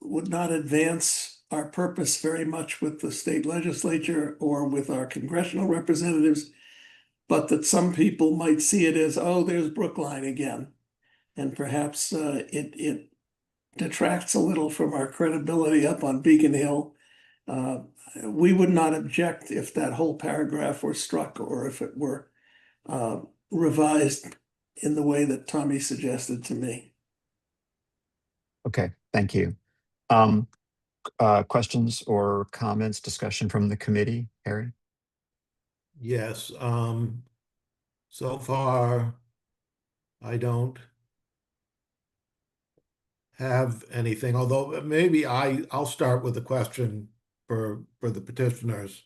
would not advance our purpose very much with the state legislature or with our congressional representatives, but that some people might see it as, oh, there's Brookline again. And perhaps it detracts a little from our credibility up on Beacon Hill. We would not object if that whole paragraph were struck or if it were revised in the way that Tommy suggested to me. Okay, thank you. Questions or comments, discussion from the committee, Harry? Yes, so far, I don't have anything, although maybe I'll start with a question for the petitioners.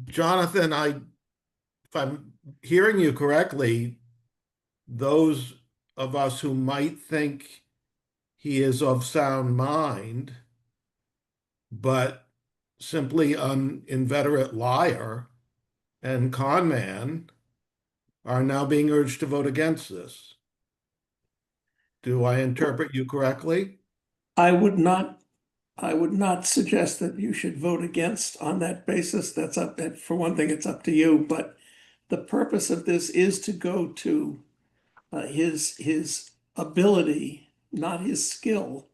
Jonathan, if I'm hearing you correctly, those of us who might think he is of sound mind, but simply an inveterate liar and con man, are now being urged to vote against this. Do I interpret you correctly? I would not suggest that you should vote against on that basis. That's up, for one thing, it's up to you, but the purpose of this is to go to his ability, not his skill,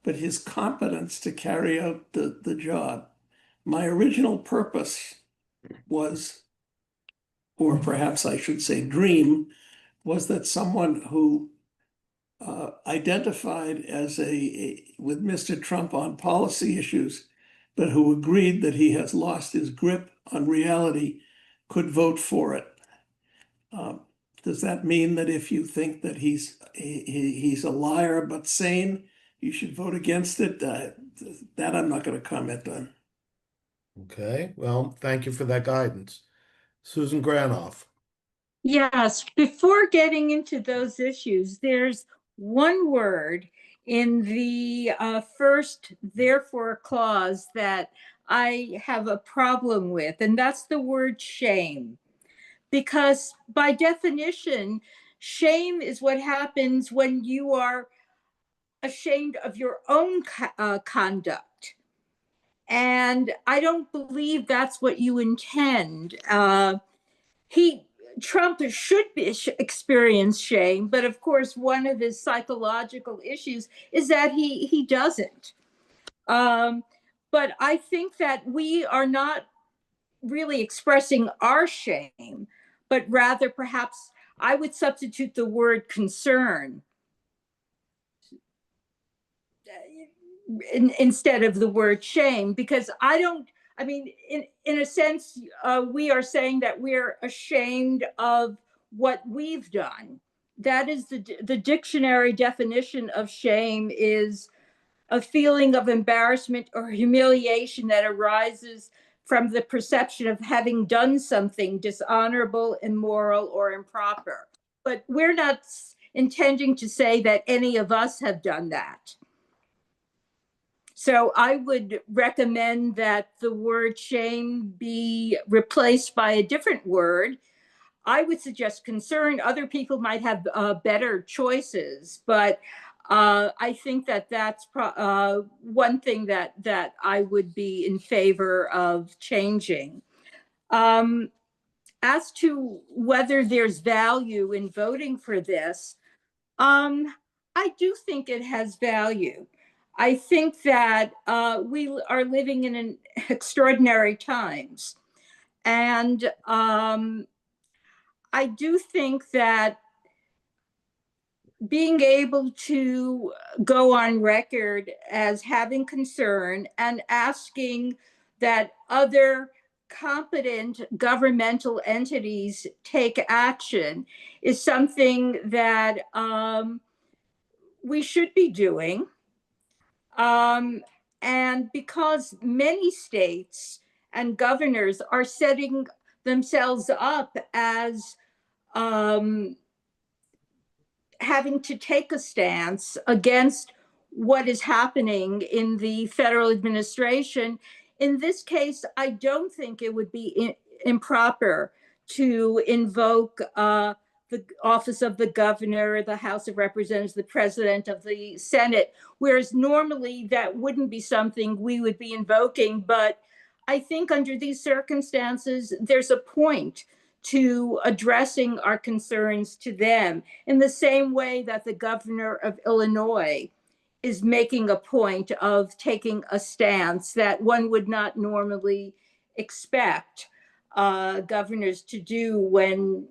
but his competence to carry out the job. My original purpose was, or perhaps I should say dream, was that someone who identified as with Mr. Trump on policy issues, but who agreed that he has lost his grip on reality, could vote for it. Does that mean that if you think that he's a liar but sane, you should vote against it? That I'm not going to comment on. Okay, well, thank you for that guidance. Susan Granoff. Yes, before getting into those issues, there's one word in the first therefore clause that I have a problem with, and that's the word shame. Because by definition, shame is what happens when you are ashamed of your own conduct. And I don't believe that's what you intend. Trump should experience shame, but of course, one of his psychological issues is that he doesn't. But I think that we are not really expressing our shame, but rather perhaps I would substitute the word concern instead of the word shame, because in a sense, we are saying that we're ashamed of what we've done. That is the dictionary definition of shame is a feeling of embarrassment or humiliation that arises from the perception of having done something dishonorable, immoral, or improper. But we're not intending to say that any of us have done that. So I would recommend that the word shame be replaced by a different word. I would suggest concern. Other people might have better choices, but I think that that's one thing that I would be in favor of changing. As to whether there's value in voting for this, I do think it has value. I think that we are living in extraordinary times. And I do think that being able to go on record as having concern and asking that other competent governmental entities take action is something that we should be doing. And because many states and governors are setting themselves up as having to take a stance against what is happening in the federal administration. In this case, I don't think it would be improper to invoke the office of the governor, the House of Representatives, the president of the Senate, whereas normally that wouldn't be something we would be invoking. But I think under these circumstances, there's a point to addressing our concerns to them in the same way that the governor of Illinois is making a point of taking a stance that one would not normally expect governors to do when,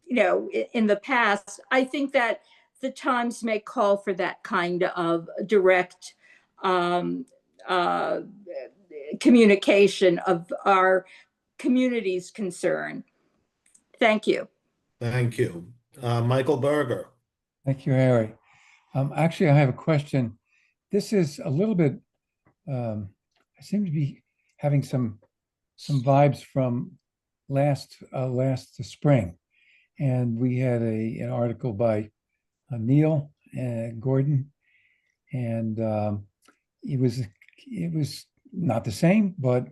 in the past. I think that the times may call for that kind of direct communication of our community's concern. Thank you. Thank you. Michael Berger. Thank you, Harry. Actually, I have a question. This is a little bit, I seem to be having some vibes from last spring. And we had an article by Neil Gordon, and it was not the same, but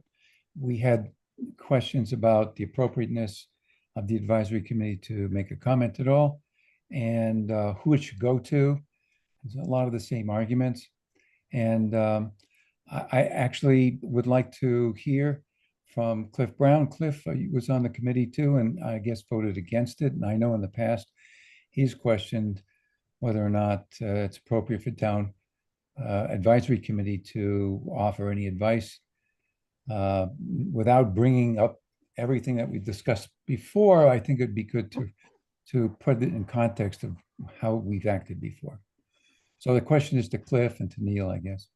we had questions about the appropriateness of the advisory committee to make a comment at all, and who it should go to. There's a lot of the same arguments. And I actually would like to hear from Cliff Brown. Cliff was on the committee too, and I guess voted against it. And I know in the past, he's questioned whether or not it's appropriate for town advisory committee to offer any advice without bringing up everything that we've discussed before. I think it'd be good to put it in context of how we've acted before. So the question is to Cliff and to Neil, I guess.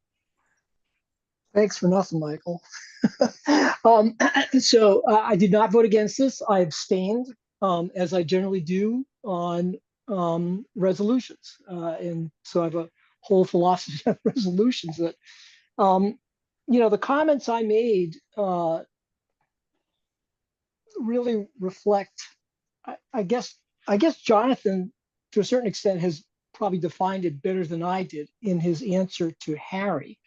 Thanks for nothing, Michael. So I did not vote against this. I abstained, as I generally do on resolutions. And so I have a whole philosophy of resolutions that, the comments I made really reflect, I guess Jonathan, to a certain extent, has probably defined it better than I did in his answer to Harry.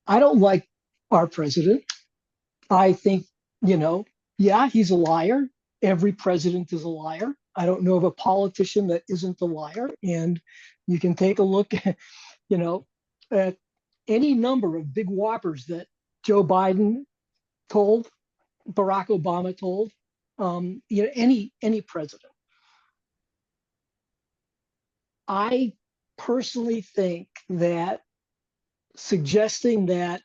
I don't like our president. I think, yeah, he's a liar. Every president is a liar. I don't know of a politician that isn't a liar. And you can take a look at, at any number of big whoppers that Joe Biden told, Barack Obama told, any president. I personally think that suggesting that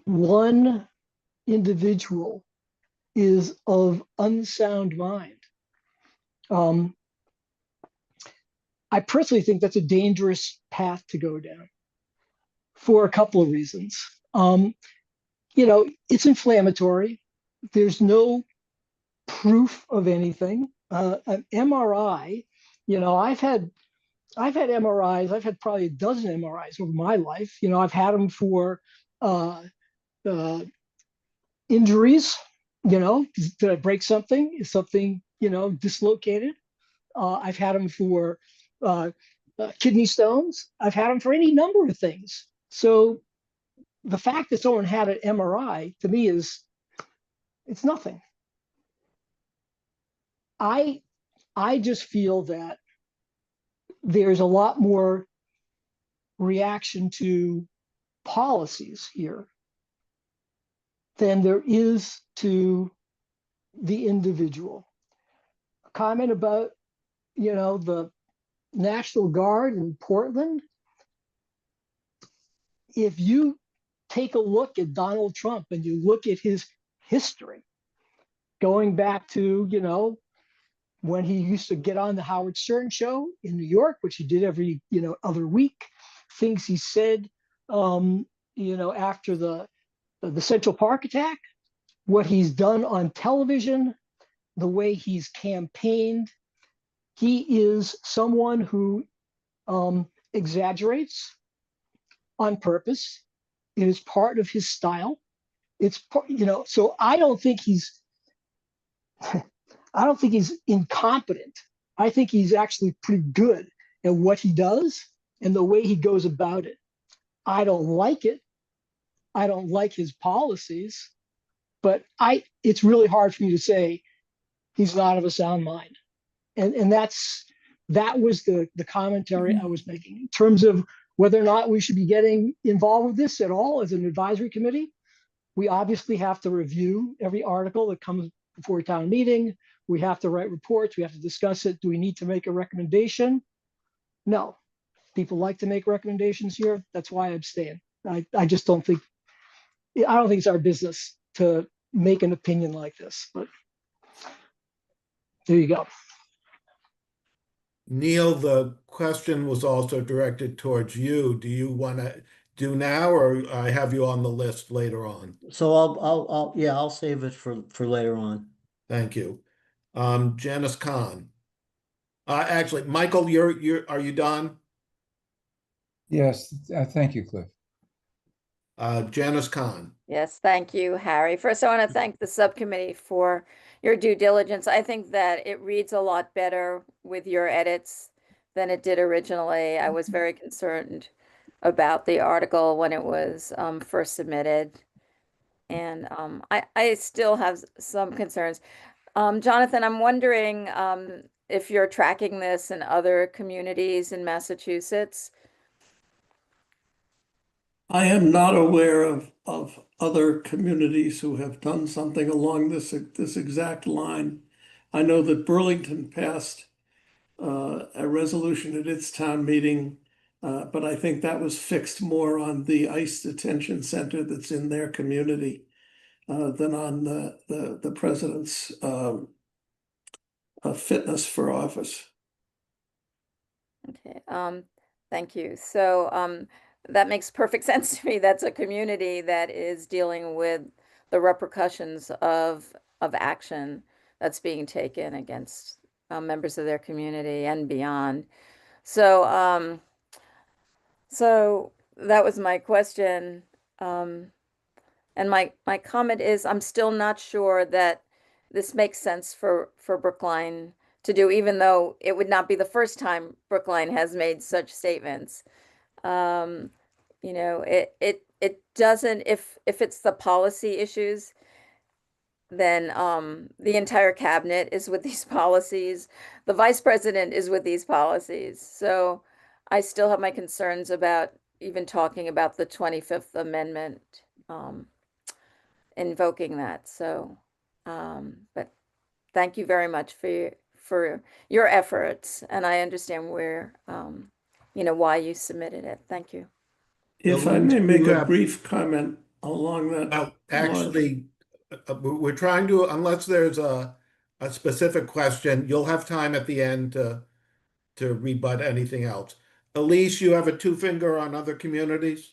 one individual is of unsound mind, I personally think that's a dangerous path to go down for a couple of reasons. It's inflammatory. There's no proof of anything. An MRI, I've had MRIs. I've had probably a dozen MRIs over my life. I've had them for injuries. Did I break something? Is something dislocated? I've had them for kidney stones. I've had them for any number of things. So the fact that someone had an MRI to me it's nothing. I just feel that there's a lot more reaction to policies here than there is to the individual. A comment about, the National Guard in Portland. If you take a look at Donald Trump and you look at his history, going back to, when he used to get on the Howard Stern show in New York, which he did every, other week, things he said after the Central Park attack, what he's done on television, the way he's campaigned. He is someone who exaggerates on purpose. It is part of his style. So I don't think he's incompetent. I think he's actually pretty good at what he does and the way he goes about it. I don't like it. I don't like his policies, but it's really hard for me to say he's not of a sound mind. And that was the commentary I was making in terms of whether or not we should be getting involved with this at all as an advisory committee. We obviously have to review every article that comes before a town meeting. We have to write reports. We have to discuss it. Do we need to make a recommendation? No. People like to make recommendations here. That's why I abstain. I just don't think, I don't think it's our business to make an opinion like this, but there you go. Neil, the question was also directed towards you. Do you want to do now, or I have you on the list later on? So I'll save it for later on. Thank you. Janice Khan. Actually, Michael, are you done? Yes, thank you, Cliff. Janice Khan. Yes, thank you, Harry. First, I want to thank the subcommittee for your due diligence. I think that it reads a lot better with your edits than it did originally. I was very concerned about the article when it was first submitted. And I still have some concerns. Jonathan, I'm wondering if you're tracking this in other communities in Massachusetts. I am not aware of other communities who have done something along this exact line. I know that Burlington passed a resolution at its town meeting, but I think that was fixed more on the ICE detention center that's in their community than on the president's fitness for office. Okay, thank you. So that makes perfect sense to me. That's a community that is dealing with the repercussions of action that's being taken against members of their community and beyond. So so that was my question. And my comment is, I'm still not sure that this makes sense for Brookline to do, even though it would not be the first time Brookline has made such statements. It doesn't, if it's the policy issues, then the entire cabinet is with these policies. The vice president is with these policies. So I still have my concerns about even talking about the 25th Amendment, invoking that. So, but thank you very much for your efforts. And I understand where, why you submitted it. Thank you. If I may make a brief comment along that. Actually, we're trying to, unless there's a specific question, you'll have time at the end to rebut anything else. Elise, you have a two-finger on other communities?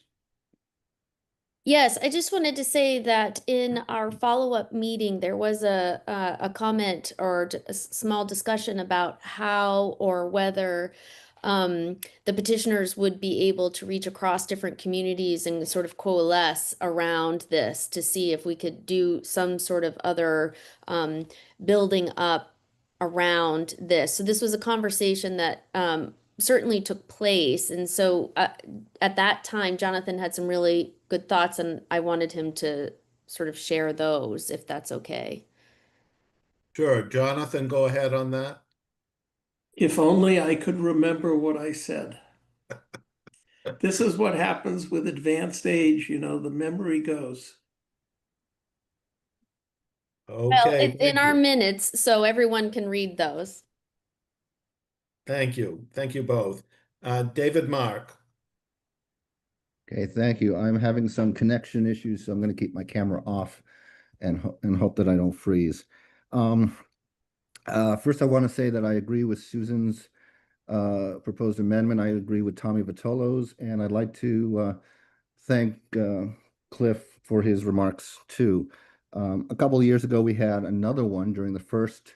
Yes, I just wanted to say that in our follow-up meeting, there was a comment or a small discussion about how or whether the petitioners would be able to reach across different communities and sort of coalesce around this to see if we could do some sort of other building up around this. So this was a conversation that certainly took place. And so at that time, Jonathan had some really good thoughts, and I wanted him to sort of share those, if that's okay. Sure. Jonathan, go ahead on that. If only I could remember what I said. This is what happens with advanced age, the memory goes. Okay. Well, it's in our minutes, so everyone can read those. Thank you. Thank you both. David Mark. Okay, thank you. I'm having some connection issues, so I'm going to keep my camera off and hope that I don't freeze. First, I want to say that I agree with Susan's proposed amendment. I agree with Tommy Vitolo's, and I'd like to thank Cliff for his remarks too. A couple of years ago, we had another one during the first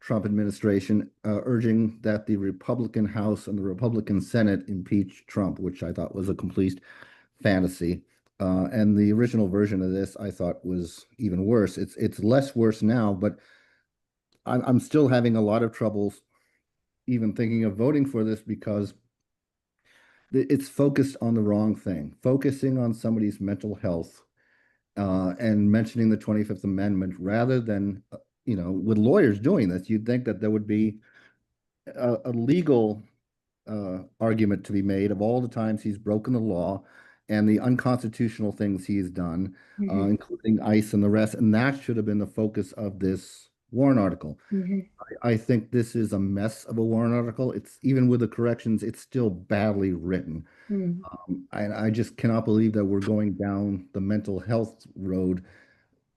Trump administration urging that the Republican House and the Republican Senate impeach Trump, which I thought was a complete fantasy. And the original version of this I thought was even worse. It's less worse now, but I'm still having a lot of trouble even thinking of voting for this because it's focused on the wrong thing, focusing on somebody's mental health and mentioning the 25th Amendment rather than, with lawyers doing this, you'd think that there would be a legal argument to be made of all the times he's broken the law and the unconstitutional things he's done, including ICE and the rest. And that should have been the focus of this warrant article. I think this is a mess of a warrant article. It's even with the corrections, it's still badly written. I just cannot believe that we're going down the mental health road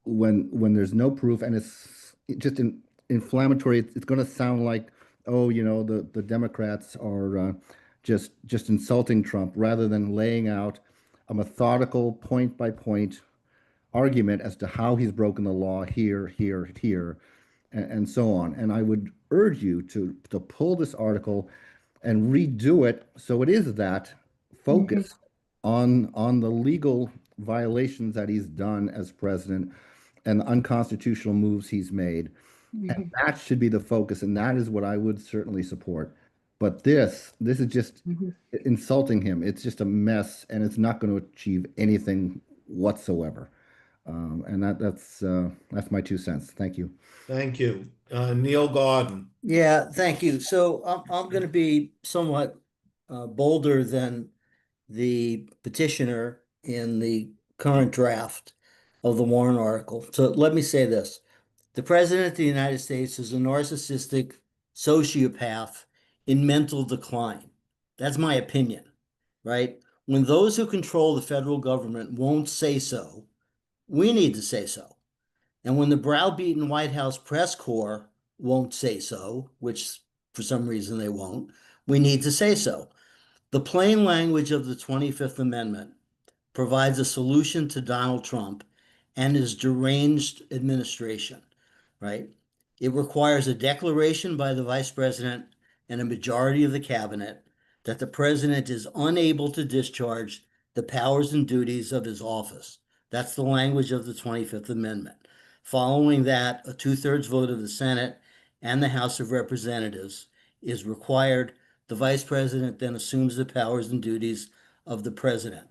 when there's no proof and it's just inflammatory. It's going to sound like, oh, the Democrats are just insulting Trump rather than laying out a methodical point by point argument as to how he's broken the law here, and so on. And I would urge you to pull this article and redo it so it is that focus on the legal violations that he's done as president and the unconstitutional moves he's made. And that should be the focus, and that is what I would certainly support. But this is just insulting him. It's just a mess, and it's not going to achieve anything whatsoever. And that's my 2 cents. Thank you. Thank you. Neil Gordon. Yeah, thank you. So I'm going to be somewhat bolder than the petitioner in the current draft of the warrant article. So let me say this. The President of the United States is a narcissistic sociopath in mental decline. That's my opinion, right? When those who control the federal government won't say so, we need to say so. And when the browbeaten White House press corps won't say so, which for some reason they won't, we need to say so. The plain language of the 25th Amendment provides a solution to Donald Trump and his deranged administration, right? It requires a declaration by the vice president and a majority of the cabinet that the president is unable to discharge the powers and duties of his office. That's the language of the 25th Amendment. Following that, a 2/3 vote of the Senate and the House of Representatives is required. The vice president then assumes the powers and duties of the president.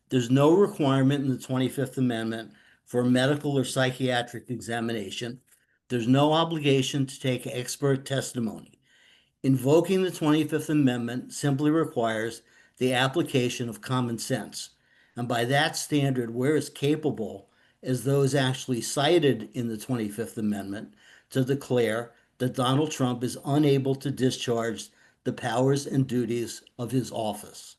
There's no requirement in the 25th Amendment for a medical or psychiatric examination. There's no obligation to take expert testimony. Invoking the 25th Amendment simply requires the application of common sense. And by that standard, we're as capable as those actually cited in the 25th Amendment to declare that Donald Trump is unable to discharge the powers and duties of his office.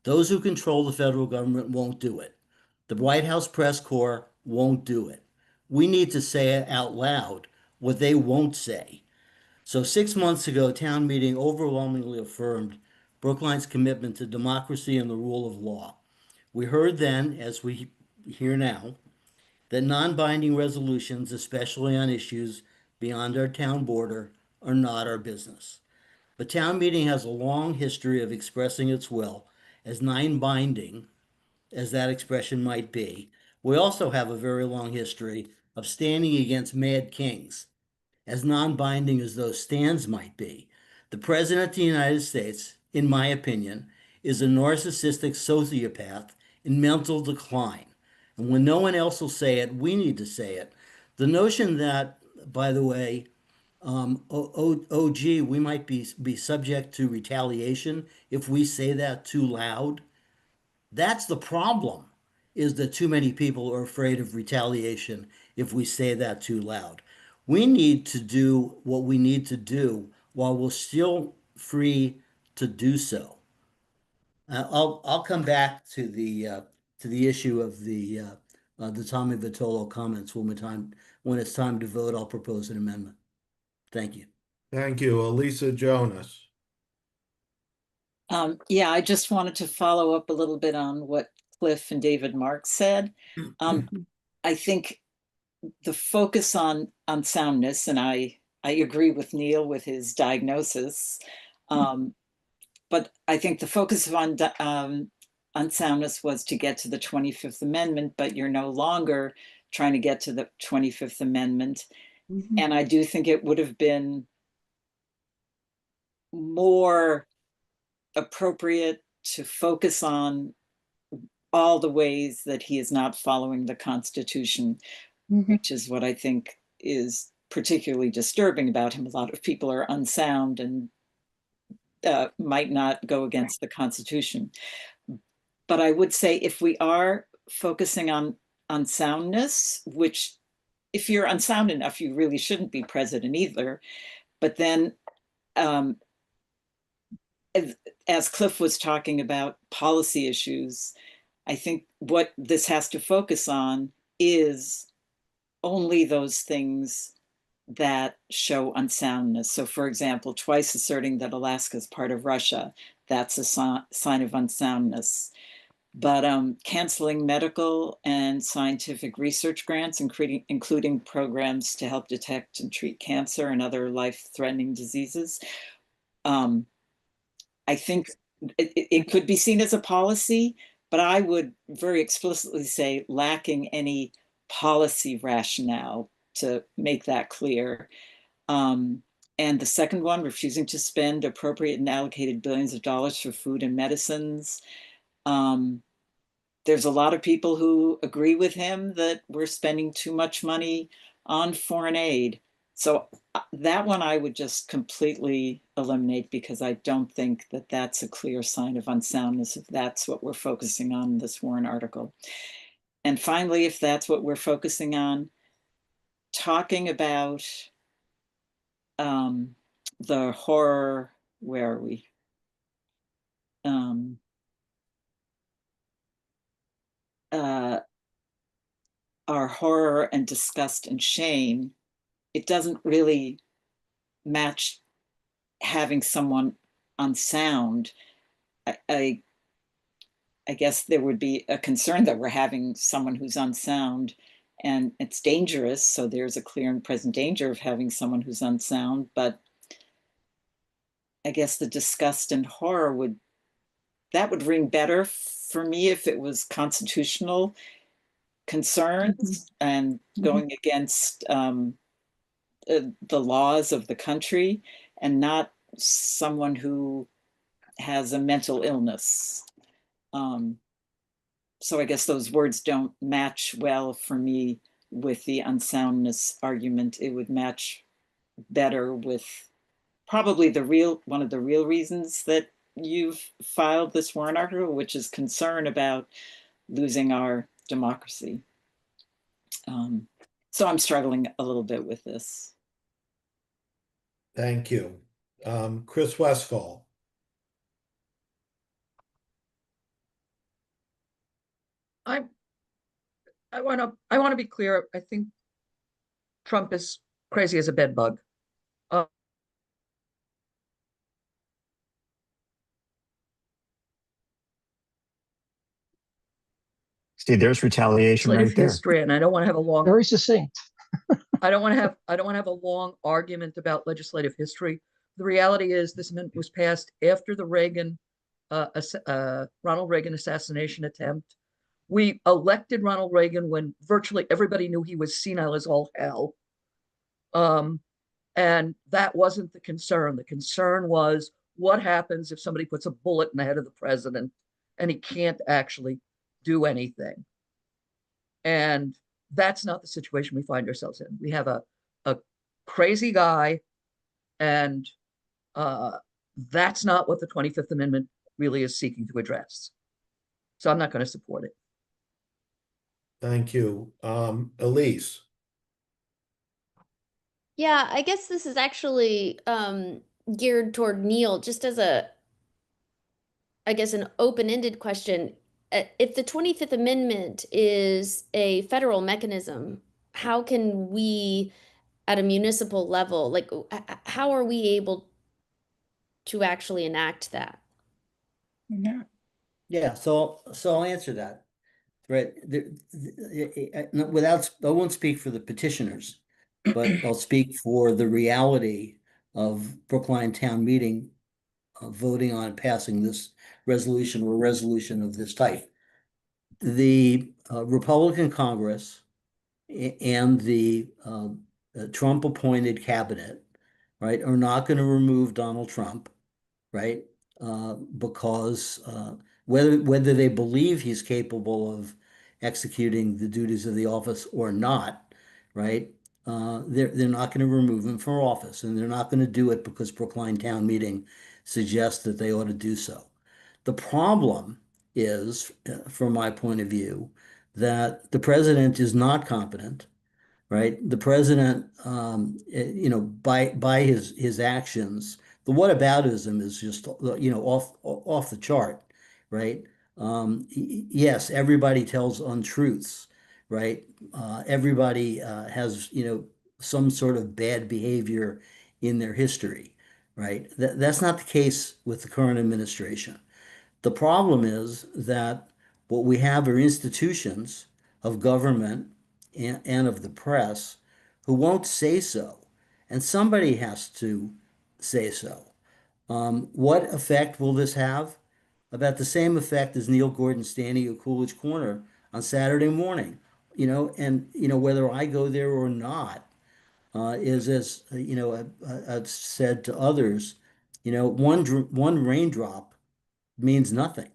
Those who control the federal government won't do it. The White House press corps won't do it. We need to say it out loud what they won't say. So 6 months ago, town meeting overwhelmingly affirmed Brookline's commitment to democracy and the rule of law. We heard then, as we hear now, that non-binding resolutions, especially on issues beyond our town border, are not our business. But town meeting has a long history of expressing its will, as non-binding as that expression might be. We also have a very long history of standing against mad kings, as non-binding as those stands might be. The President of the United States, in my opinion, is a narcissistic sociopath in mental decline. And when no one else will say it, we need to say it. The notion that, by the way, we might be subject to retaliation if we say that too loud. That's the problem, is that too many people are afraid of retaliation if we say that too loud. We need to do what we need to do while we're still free to do so. I'll come back to the issue of the Tommy Votolo comments when it's time to vote. I'll propose an amendment. Thank you. Thank you, Elisa Jonas. Yeah, I just wanted to follow up a little bit on what Cliff and David Marks said. I think the focus on soundness, and I agree with Neil with his diagnosis, but I think the focus on soundness was to get to the 25th Amendment, but you're no longer trying to get to the 25th Amendment. And I do think it would have been more appropriate to focus on all the ways that he is not following the Constitution, which is what I think is particularly disturbing about him. A lot of people are unsound and might not go against the Constitution. But I would say if we are focusing on soundness, which if you're unsound enough, you really shouldn't be president either. But then as Cliff was talking about policy issues, I think what this has to focus on is only those things that show unsoundness. So for example, twice asserting that Alaska is part of Russia, that's a sign of unsoundness. But canceling medical and scientific research grants, including programs to help detect and treat cancer and other life-threatening diseases, I think it could be seen as a policy, but I would very explicitly say lacking any policy rationale to make that clear. And the second one, refusing to spend appropriate and allocated billions of dollars for food and medicines. There's a lot of people who agree with him that we're spending too much money on foreign aid. So that one I would just completely eliminate, because I don't think that that's a clear sign of unsoundness if that's what we're focusing on in this Warren article. And finally, if that's what we're focusing on, talking about the horror, where are we? Our horror and disgust and shame, it doesn't really match having someone unsound. I guess there would be a concern that we're having someone who's unsound and it's dangerous. So there's a clear and present danger of having someone who's unsound. But I guess the disgust and horror would ring better for me if it was constitutional concerns and going against the laws of the country, and not someone who has a mental illness. So I guess those words don't match well for me with the unsoundness argument. It would match better with probably one of the real reasons that you've filed this Warren article, which is concern about losing our democracy. So I'm struggling a little bit with this. Thank you. Chris Westfall. I want to be clear. I think Trump is crazy as a bed bug. See, there's retaliation right there. History, and I don't want to have a long. Very succinct. I don't want to have a long argument about legislative history. The reality is this amendment was passed after the Ronald Reagan assassination attempt. We elected Ronald Reagan when virtually everybody knew he was senile as all hell. And that wasn't the concern. The concern was what happens if somebody puts a bullet in the head of the president and he can't actually do anything. And that's not the situation we find ourselves in. We have a crazy guy, and that's not what the 25th Amendment really is seeking to address. So I'm not going to support it. Thank you. Elise. Yeah, I guess this is actually geared toward Neil, just as an open-ended question. If the 25th Amendment is a federal mechanism, how can we, at a municipal level, like, how are we able to actually enact that? Yeah, so I'll answer that. right? Without, I won't speak for the petitioners, but I'll speak for the reality of Brookline Town Meeting voting on passing this resolution or resolution of this type. The Republican Congress and the Trump-appointed cabinet, right, are not going to remove Donald Trump, right? Because whether they believe he's capable of executing the duties of the office or not, right? They're not going to remove him from office, and they're not going to do it because Brookline Town Meeting suggests that they ought to do so. The problem is, from my point of view, that the president is not competent, right? The president, by his actions, the whataboutism is just, off the chart, right? Yes, everybody tells untruths, right? Everybody has, some sort of bad behavior in their history, right? That's not the case with the current administration. The problem is that what we have are institutions of government and of the press who won't say so. And somebody has to say so. What effect will this have? About the same effect as Neil Gordon standing at Coolidge Corner on Saturday morning. Whether I go there or not is, as I've said to others, one raindrop means nothing.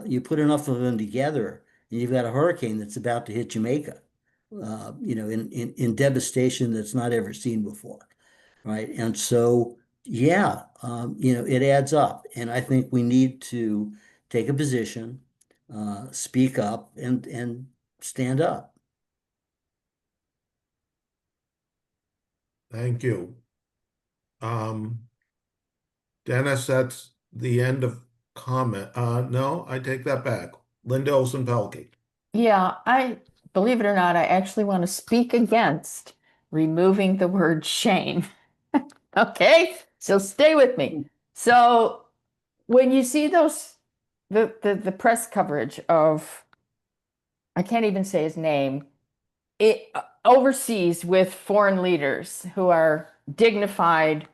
You put enough of them together, and you've got a hurricane that's about to hit Jamaica, in devastation that's not ever seen before, right? And so, yeah, it adds up, and I think we need to take a position, speak up, and stand up. Thank you. Dennis, that's the end of comment. No, I take that back. Linda Olsen-Pelkey. Yeah, believe it or not, I actually want to speak against removing the word shame. Okay, so stay with me. So when you see the press coverage of, I can't even say his name, overseas with foreign leaders who are dignified,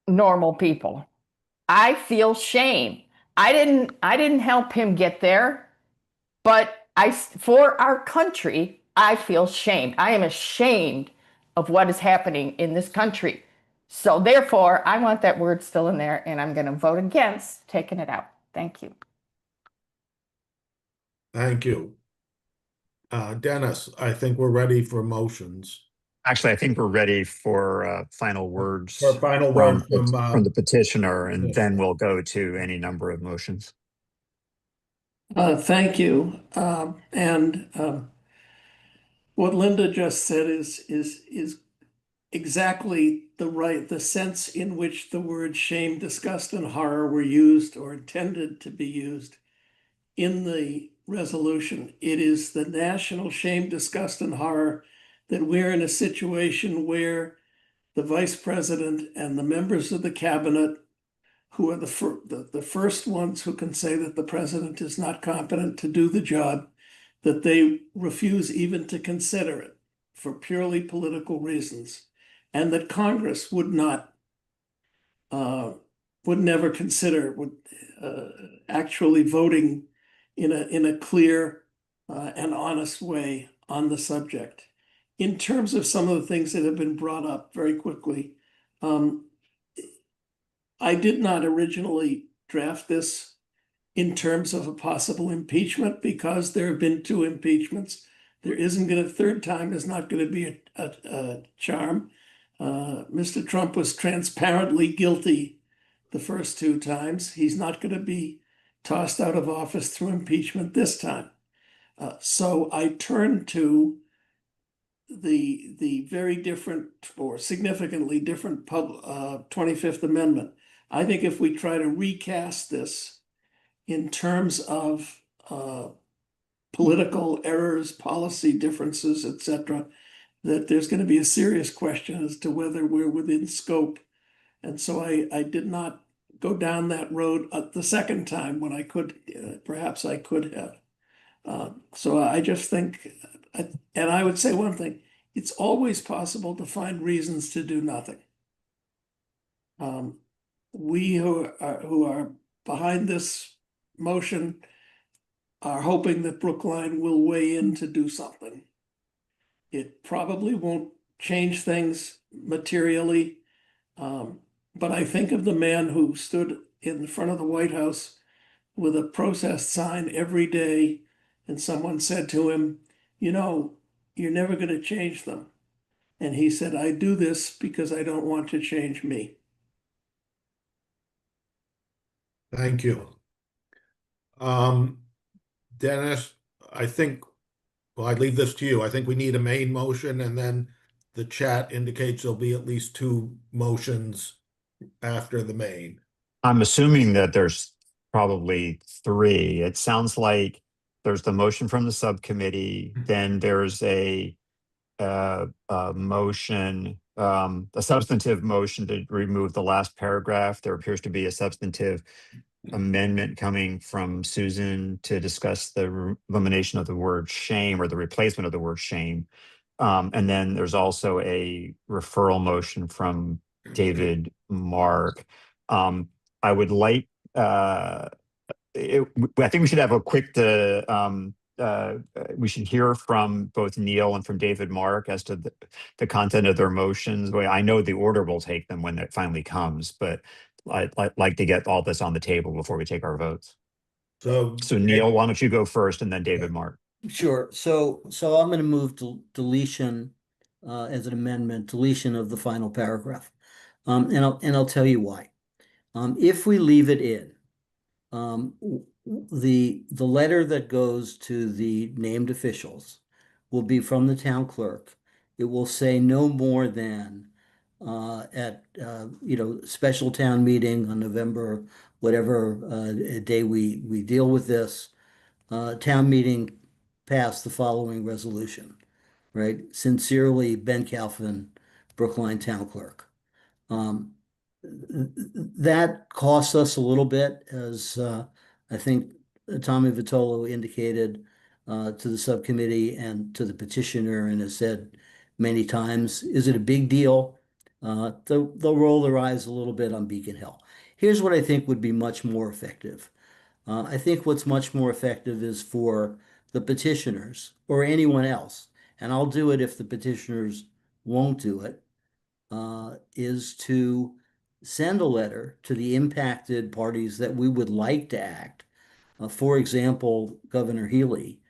normal people, I feel shame. I didn't help him get there, but for our country, I feel shame. I am ashamed of what is happening in this country. So therefore, I want that word still in there, and I'm going to vote against taking it out. Thank you. Thank you. Dennis, I think we're ready for motions. Actually, I think we're ready for final words For final from, words from the petitioner, and then we'll go to any number of motions. Thank you. What Linda just said is exactly the sense in which the words shame, disgust, and horror were used or intended to be used in the resolution. It is the national shame, disgust, and horror that we're in a situation where the vice president and the members of the cabinet, who are the first ones who can say that the president is not competent to do the job, that they refuse even to consider it for purely political reasons, and that Congress would never consider actually voting in a clear and honest way on the subject. In terms of some of the things that have been brought up very quickly, I did not originally draft this in terms of a possible impeachment because there have been 2 impeachments. There isn't going to, third time is not going to be a charm. Mr. Trump was transparently guilty the first 2 times. He's not going to be tossed out of office through impeachment this time. So I turn to the very different or significantly different 25th Amendment. I think if we try to recast this in terms of political errors, policy differences, etc., that there's going to be a serious question as to whether we're within scope. And so I did not go down that road the second time when I could, perhaps I could have. So I just think, and I would say one thing, it's always possible to find reasons to do nothing. We who are behind this motion are hoping that Brookline will weigh in to do something. It probably won't change things materially, but I think of the man who stood in front of the White House with a protest sign every day, and someone said to him, you know, you're never going to change them. And he said, I do this because I don't want to change me. Thank you. Dennis, I think, well, I'd leave this to you. I think we need a main motion, and then the chat indicates there'll be at least 2 motions after the main. I'm assuming that there's probably 3. It sounds like there's the motion from the subcommittee, then there's a motion, a substantive motion to remove the last paragraph. There appears to be a substantive amendment coming from Susan to discuss the elimination of the word shame or the replacement of the word shame. And then there's also a referral motion from David Mark. I would like, I think we should have a quick, we should hear from both Neil and from David Mark as to the content of their motions. I know the order will take them when it finally comes, but I'd like to get all this on the table before we take our votes. So Neil, why don't you go first, and then David Mark. Sure. So I'm going to move to deletion as an amendment, deletion of the final paragraph. And I'll tell you why. If we leave it in, the letter that goes to the named officials will be from the town clerk. It will say no more than at special town meeting on November, whatever day we deal with this, town meeting passed the following resolution, right? Sincerely, Ben Calvin, Brookline Town Clerk. That costs us a little bit, as I think Tommy Vitolo indicated to the subcommittee and to the petitioner, and has said many times. Is it a big deal? They'll roll their eyes a little bit on Beacon Hill. Here's what I think would be much more effective. I think what's much more effective is for the petitioners or anyone else, and I'll do it if the petitioners won't do it, is to send a letter to the impacted parties that we would like to act. For example, Governor Healy.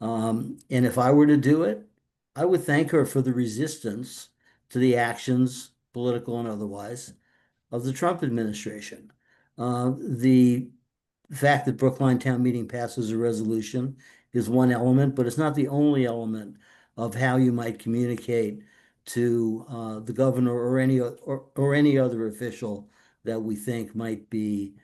And if I were to do it, I would thank her for the resistance to the actions, political and otherwise, of the Trump administration. The fact that Brookline Town Meeting passes a resolution is one element, but it's not the only element of how you might communicate to the governor or any other official that we think might be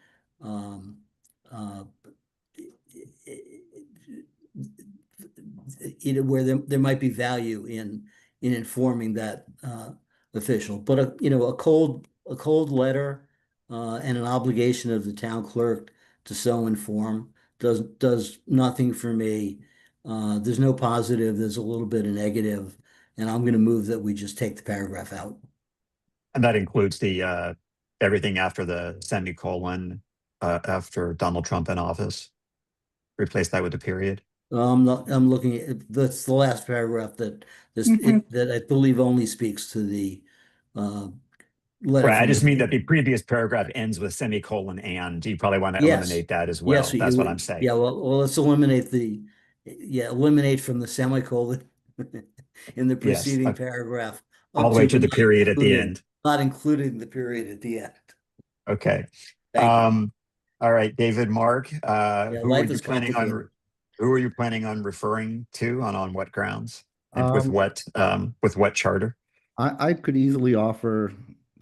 where there might be value in informing that official. But a cold letter and an obligation of the town clerk to so inform does nothing for me. There's no positive, there's a little bit of negative, and I'm going to move that we just take the paragraph out. And that includes the everything after the semicolon after Donald Trump in office. Replace that with a period. I'm looking at, that's the last paragraph that that I believe only speaks to the letter. Right, I just mean that the previous paragraph ends with semicolon, and you probably want to eliminate that as well. Yes, that's what I'm saying. Yeah, well, let's eliminate eliminate from the semicolon in the preceding paragraph. All the way to the period at the end. Not including the period at the end. Okay. All right, David Mark, who are you planning on referring to, on what grounds, and with what charter? I could easily offer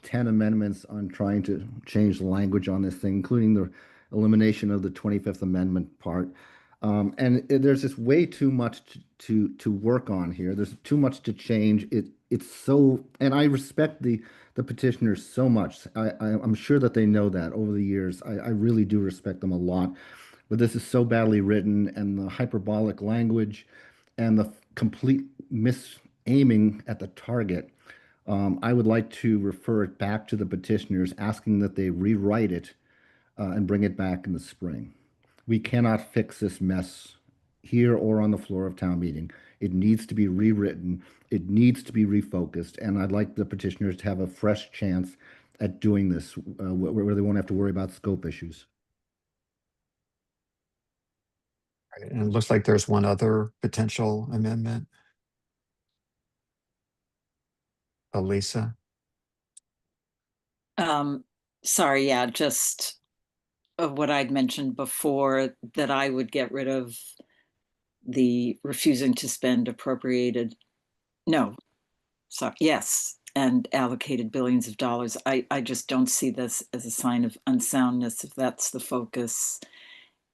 10 amendments on trying to change the language on this thing, including the elimination of the 25th Amendment part. And there's just way too much to work on here. There's too much to change. It's so, and I respect the petitioners so much. I'm sure that they know that over the years. I really do respect them a lot but this is so badly written, and the hyperbolic language and the complete misaiming at the target. I would like to refer it back to the petitioners, asking that they rewrite it and bring it back in the spring. We cannot fix this mess here or on the floor of town meeting. It needs to be rewritten. It needs to be refocused. And I'd like the petitioners to have a fresh chance at doing this where they won't have to worry about scope issues. Right, and it looks like there's one other potential amendment. Elisa? Sorry, yeah, just of what I'd mentioned before, that I would get rid of the refusing to spend appropriated, no, sorry, yes, and allocated billions of dollars. I just don't see this as a sign of unsoundness if that's the focus.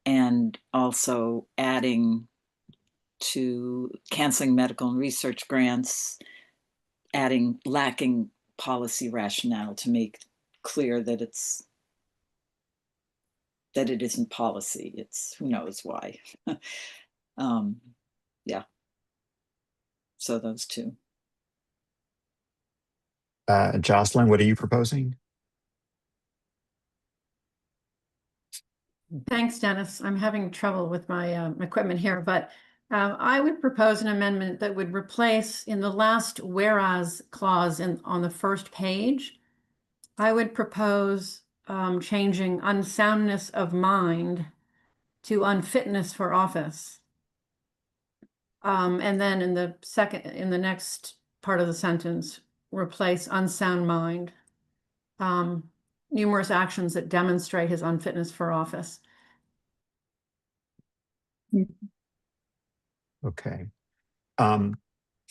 And also adding to canceling medical and research grants, lacking policy rationale to make clear that it isn't policy. It's who knows why. Yeah. So those two. Jocelyn, what are you proposing? Thanks, Dennis. I'm having trouble with my equipment here, but I would propose an amendment that would replace in the last whereas clause on the first page. I would propose changing unsoundness of mind to unfitness for office. And then in the next part of the sentence, replace unsound mind. Numerous actions that demonstrate his unfitness for office. Okay.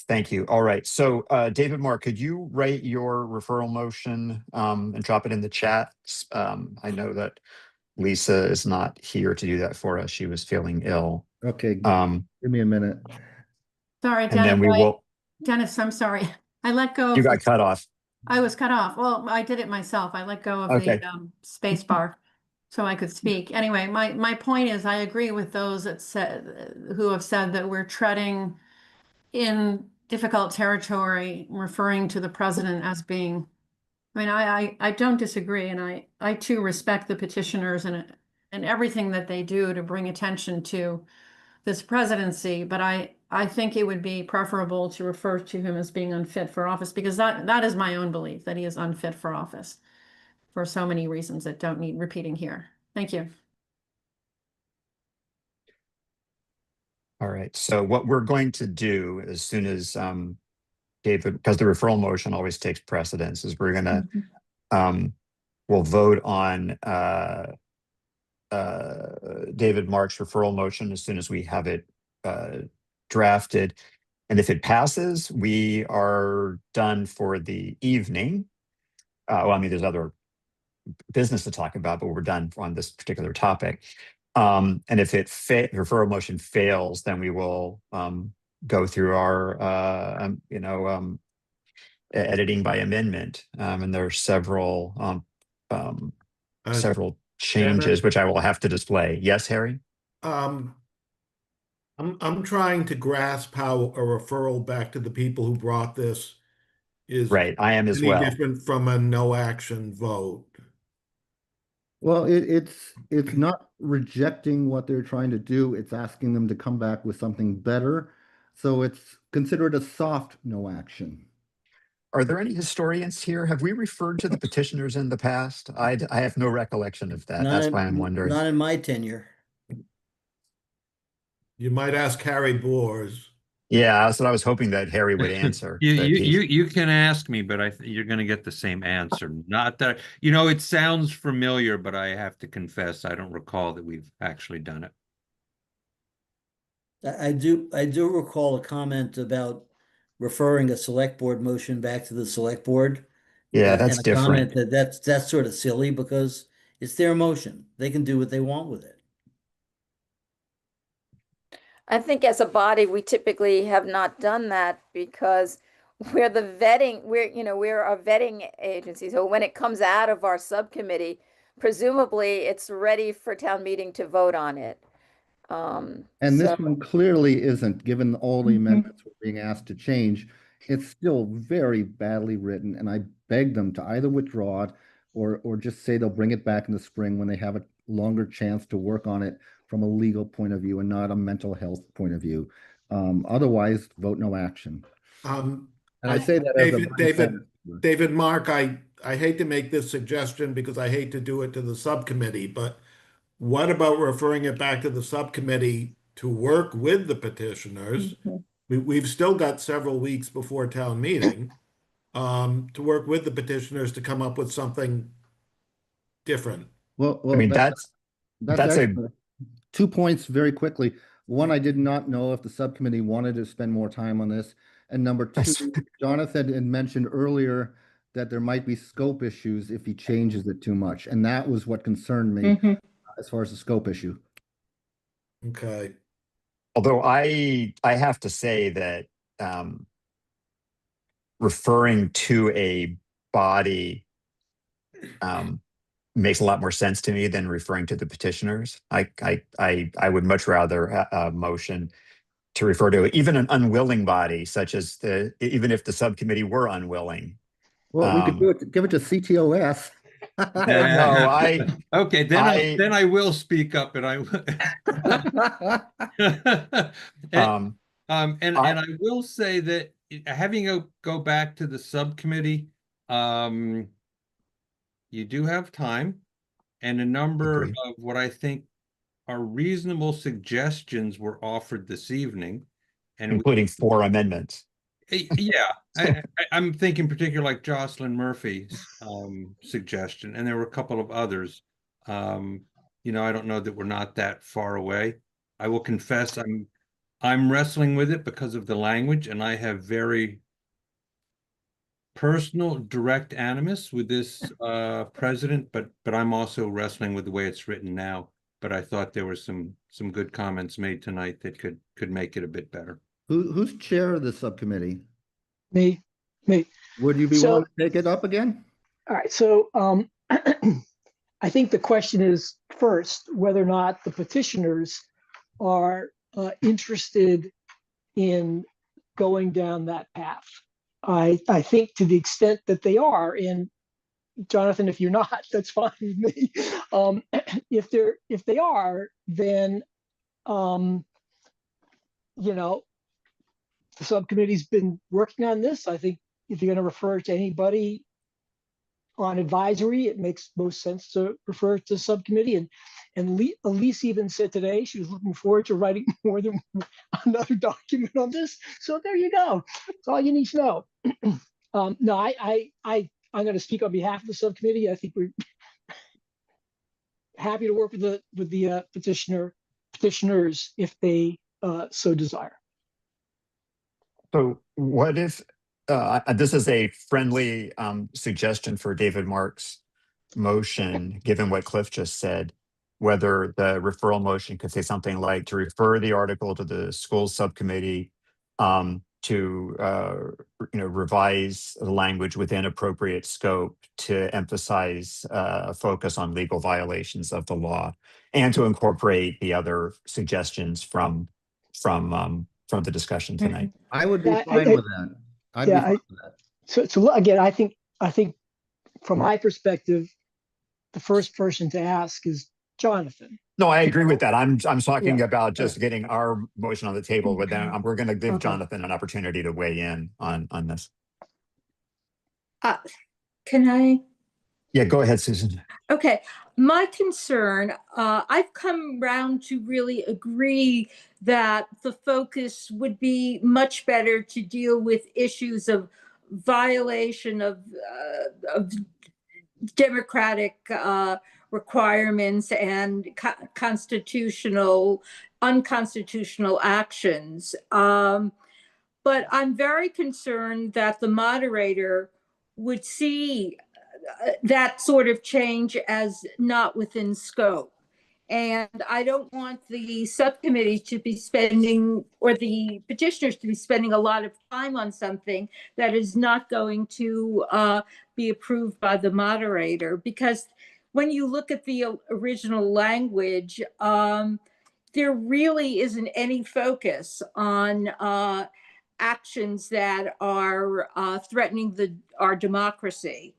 Thank you. All right. So David Moore, could you write your referral motion and drop it in the chat? I know that Lisa is not here to do that for us. She was feeling ill. Okay, give me a minute. Sorry, And then we will. Dennis, I'm sorry. I let go You of got cut off. I was cut off. Well, I did it myself. I let go of Okay. the space bar so I could speak. Anyway, my point is I agree with those who have said that we're treading in difficult territory, referring to the president as being, I mean, I don't disagree, and I too respect the petitioners and everything that they do to bring attention to this presidency, but I think it would be preferable to refer to him as being unfit for office, because that is my own belief, that he is unfit for office for so many reasons that don't need repeating here. Thank you. All right. So what we're going to do as soon as David, because the referral motion always takes precedence, is we're going to we'll vote on David Mark's referral motion as soon as we have it drafted. And if it passes, we are done for the evening. Well, I mean, there's other business to talk about, but we're done on this particular topic. And if the referral motion fails, then we will go through our, editing by amendment. And there are several changes, which I will have to display. Yes, Harry? I'm trying to grasp how a referral back to the people who brought this is right. I am as any well. different from a no action vote. Well, it's not rejecting what they're trying to do. It's asking them to come back with something better. So it's considered a soft no action. Are there any historians here? Have we referred to the petitioners in the past? I have no recollection of that. That's why I'm wondering. Not in my tenure. You might ask Harry Boers. Yeah, that's what I was hoping that Harry would answer. You can ask me, but you're going to get the same answer. Not that, it sounds familiar, but I have to confess I don't recall that we've actually done it. I do recall a comment about referring a select board motion back to the select board. Yeah, that's and a different. Comment that's sort of silly because it's their motion. They can do what they want with it. I think as a body, we typically have not done that because we're a vetting agency. So when it comes out of our subcommittee, presumably it's ready for town meeting to vote on it. And this So- one clearly isn't, given all the Mhm. amendments we're being asked to change. It's still very badly written, and I beg them to either withdraw it or just say they'll bring it back in the spring when they have a longer chance to work on it from a legal point of view and not a mental health point of view. Otherwise, vote no action. And I say that as a David, Mark, I hate to make this suggestion because I hate to do it to the subcommittee, but what about referring it back to the subcommittee to work with the petitioners? We've still got several weeks before town meeting, to work with the petitioners to come up with something different. Well, I mean, that's a 2 points very quickly. One, I did not know if the subcommittee wanted to spend more time on this. And number two, Jonathan had mentioned earlier that there might be scope issues if he changes it too much. And that was what concerned me as far as the scope issue. Okay. Although I have to say that referring to a body makes a lot more sense to me than referring to the petitioners. I would much rather a motion to refer to even an unwilling body, such as even if the subcommittee were unwilling. Well, we could do it, give it to CTOS. Okay, then I will speak up, and I and I will say that having go back to the subcommittee, you do have time, and a number of what I think are reasonable suggestions were offered this evening, and including 4 amendments. Yeah, I'm thinking particularly like Jocelyn Murphy's suggestion, and there were a couple of others. You know, I don't know that we're not that far away. I will confess I'm wrestling with it because of the language, and I have very personal direct animus with this president, but I'm also wrestling with the way it's written now. But I thought there were some good comments made tonight that could make it a bit better. Who's chair of the subcommittee? Me. Would you be So- willing to take it up again? All right, so I think the question is first whether or not the petitioners are interested in going down that path. I think to the extent that they are, and Jonathan, if you're not, that's fine with me. If they are, then you know, the subcommittee's been working on this. I think if you're going to refer to anybody on advisory, it makes most sense to refer to the subcommittee. And Elise even said today she was looking forward to writing more than another document on this. So there you go. That's all you need to know. No, I'm going to speak on behalf of the subcommittee. I think we're happy to work with the petitioners if they so desire. So what if, this is a friendly suggestion for David Mark's motion, given what Cliff just said, whether the referral motion could say something like to refer the article to the schools subcommittee to revise the language within appropriate scope to emphasize a focus on legal violations of the law and to incorporate the other suggestions from the discussion tonight. I would be fine with that. I'd be fine with that. So again, I think from my perspective, the first person to ask is Jonathan. No, I agree with that. I'm talking about just getting our motion on the table, but then we're going to give Jonathan an opportunity to weigh in on this. Can I? Yeah, go ahead, Susan. Okay, my concern, I've come around to really agree that the focus would be much better to deal with issues of violation of democratic requirements and unconstitutional actions. But I'm very concerned that the moderator would see that sort of change as not within scope. And I don't want the subcommittee to be spending, or the petitioners to be spending a lot of time on something that is not going to be approved by the moderator. Because when you look at the original language, there really isn't any focus on actions that are threatening our democracy.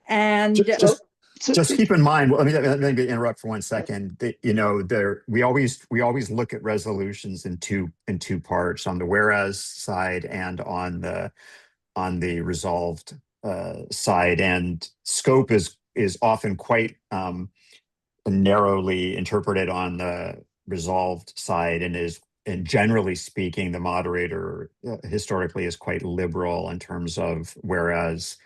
And Just keep in mind, let me interrupt for 1 second. That, you know, we always look at resolutions in two parts, on the whereas side and on the resolved side, and scope is often quite narrowly interpreted on the resolved side, and generally speaking, the moderator historically is quite liberal in terms of whereas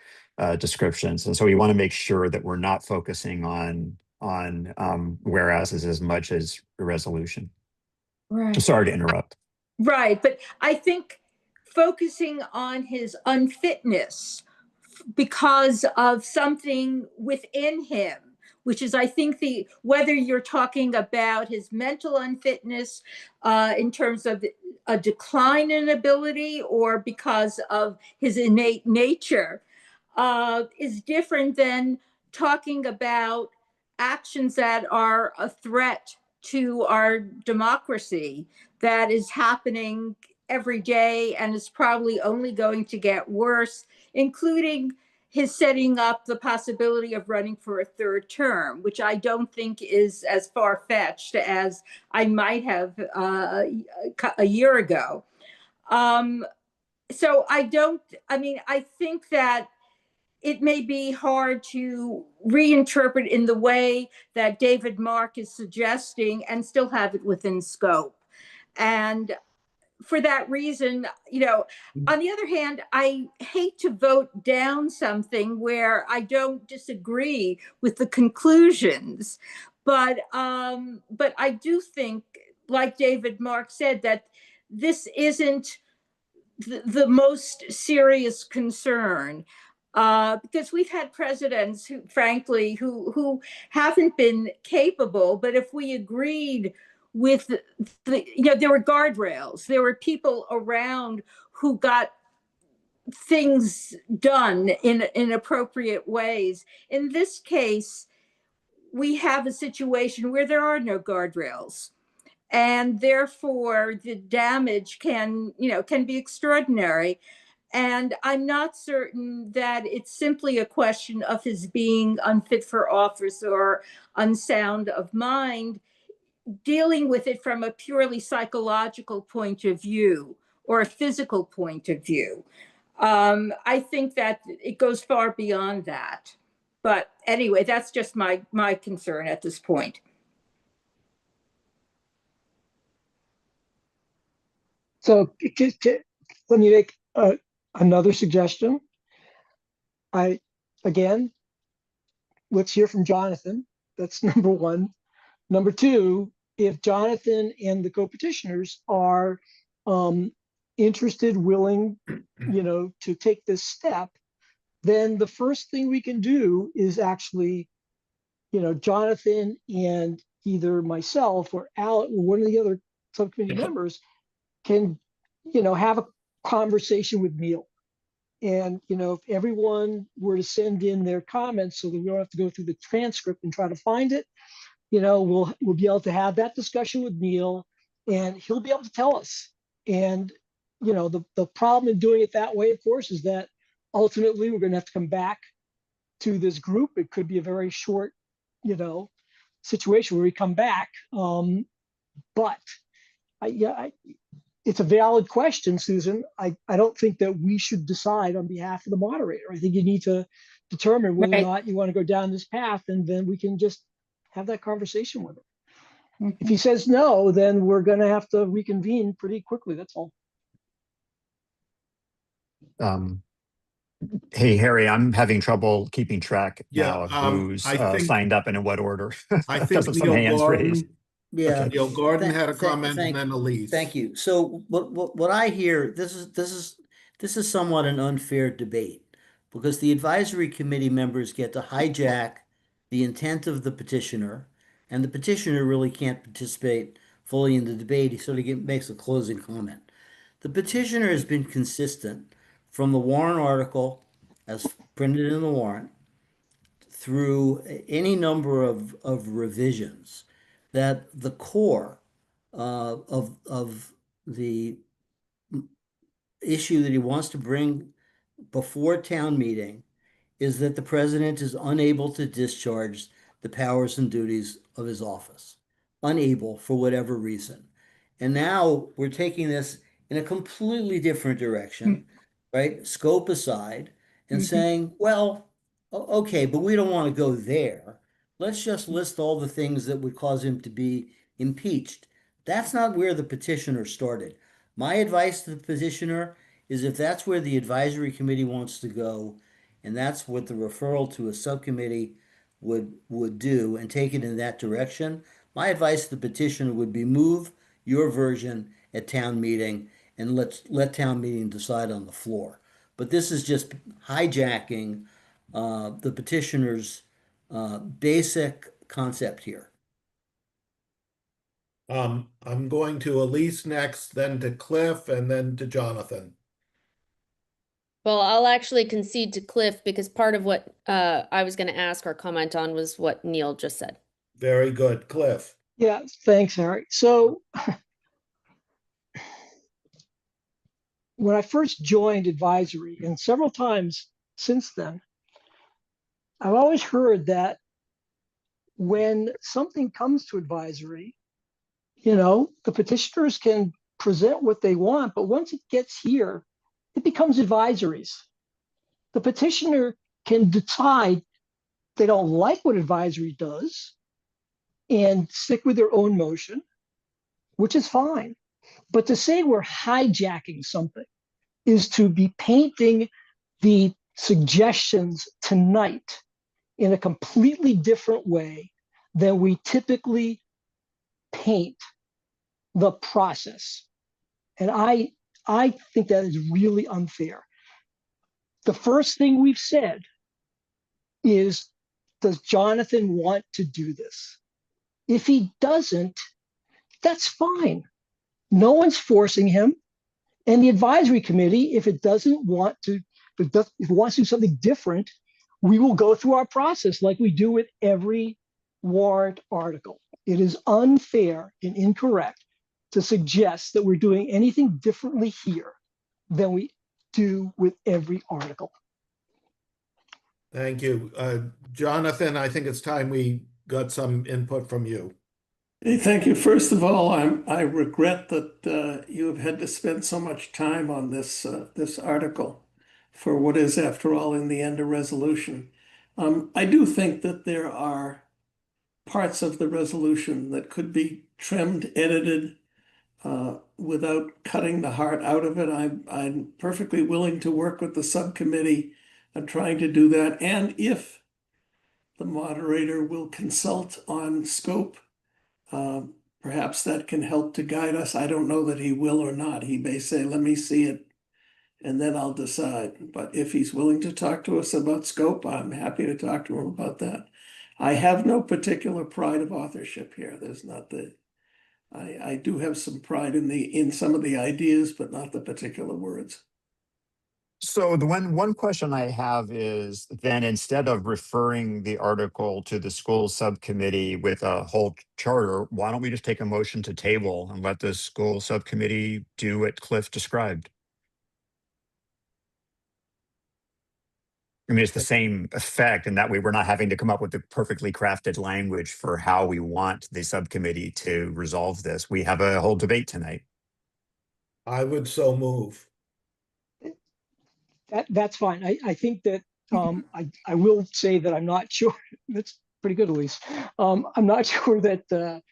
descriptions. And so we want to make sure that we're not focusing on whereas as much as a resolution. Right. Sorry to interrupt. Right, but I think focusing on his unfitness because of something within him, which is, I think, whether you're talking about his mental unfitness in terms of a decline in ability or because of his innate nature, is different than talking about actions that are a threat to our democracy that is happening every day and is probably only going to get worse, including his setting up the possibility of running for a third term, which I don't think is as far-fetched as I might have a year ago. So I think that it may be hard to reinterpret in the way that David Mark is suggesting and still have it within scope. And for that reason, you know, on the other hand, I hate to vote down something where I don't disagree with the conclusions, but I do think, like David Mark said, that this isn't the most serious concern. Because we've had presidents who, frankly, who haven't been capable, but if we agreed with there were guardrails, there were people around who got things done in appropriate ways. In this case, we have a situation where there are no guardrails. And therefore, the damage can be extraordinary. And I'm not certain that it's simply a question of his being unfit for office or unsound of mind, dealing with it from a purely psychological point of view or a physical point of view. I think that it goes far beyond that. But anyway, that's just my concern at this point. So let me make another suggestion. Again, let's hear from Jonathan. That's number one. Number two, if Jonathan and the co-petitioners are interested, willing, to take this step, then the first thing we can do is actually, Jonathan and either myself or Al or one of the other subcommittee members can, have a conversation with Neil. And, if everyone were to send in their comments so that we don't have to go through the transcript and try to find it, we'll be able to have that discussion with Neil and he'll be able to tell us. And, the problem in doing it that way, of course, is that ultimately we're going to have to come back to this group. It could be a very short, situation where we come back. But it's a valid question, Susan. I don't think that we should decide on behalf of the moderator. I think you need to determine whether or not you want to go down this path, and then we can just have that conversation with him. If he says no, then we're going to have to reconvene pretty quickly. That's all. Hey, Harry, I'm having trouble keeping track now of Yeah, who's I think- signed up and in what order. I Because think of some Neil hands raised. Gordon, Yeah. Neil Gordon had a Thank- comment and then Elise. Thank you. So what I hear, this is somewhat an unfair debate because the advisory committee members get to hijack the intent of the petitioner, and the petitioner really can't participate fully in the debate. He sort of makes a closing comment. The petitioner has been consistent from the warrant article as printed in the warrant through any number of revisions, that the core of the issue that he wants to bring before town meeting is that the president is unable to discharge the powers and duties of his office, unable for whatever reason. And now we're taking this in a completely different direction, right? Scope aside, and saying, well, okay, but we don't want to go there. Let's just list all the things that would cause him to be impeached. That's not where the petitioner started. My advice to the petitioner is if that's where the advisory committee wants to go, and that's what the referral to a subcommittee would do, and take it in that direction, my advice to the petitioner would be move your version at town meeting and let town meeting decide on the floor. But this is just hijacking the petitioner's basic concept here. I'm going to Elise next, then to Cliff, and then to Jonathan. Well, I'll actually concede to Cliff because part of what I was going to ask or comment on was what Neil just said. Very good. Cliff. Yeah, thanks, Harry. So when I first joined advisory, and several times since then, I've always heard that when something comes to advisory, you know, the petitioners can present what they want, but once it gets here, it becomes advisories. The petitioner can decide they don't like what advisory does and stick with their own motion, which is fine. But to say we're hijacking something is to be painting the suggestions tonight in a completely different way than we typically paint the process. And I think that is really unfair. The first thing we've said is, does Jonathan want to do this? If he doesn't, that's fine. No one's forcing him. And the advisory committee, if it doesn't want to, if it wants to do something different, we will go through our process like we do with every warrant article. It is unfair and incorrect to suggest that we're doing anything differently here than we do with every article. Thank you. Jonathan, I think it's time we got some input from you. Hey, thank you. First of all, I regret that you have had to spend so much time on this this article for what is, after all, in the end, a resolution. I do think that there are parts of the resolution that could be trimmed, edited, without cutting the heart out of it. I'm perfectly willing to work with the subcommittee on trying to do that. And if the moderator will consult on scope, perhaps that can help to guide us. I don't know that he will or not. He may say, let me see it, and then I'll decide. But if he's willing to talk to us about scope, I'm happy to talk to him about that. I have no particular pride of authorship here. There's not the, I do have some pride in some of the ideas, but not the particular words. So the one question I have is then instead of referring the article to the school subcommittee with a whole charter, why don't we just take a motion to table and let the school subcommittee do what Cliff described? I mean, it's the same effect, and that way we're not having to come up with the perfectly crafted language for how we want the subcommittee to resolve this. We have a whole debate tonight. I would so move. That's fine. I think that I will say that I'm not sure. That's pretty good, Elise. I'm not sure that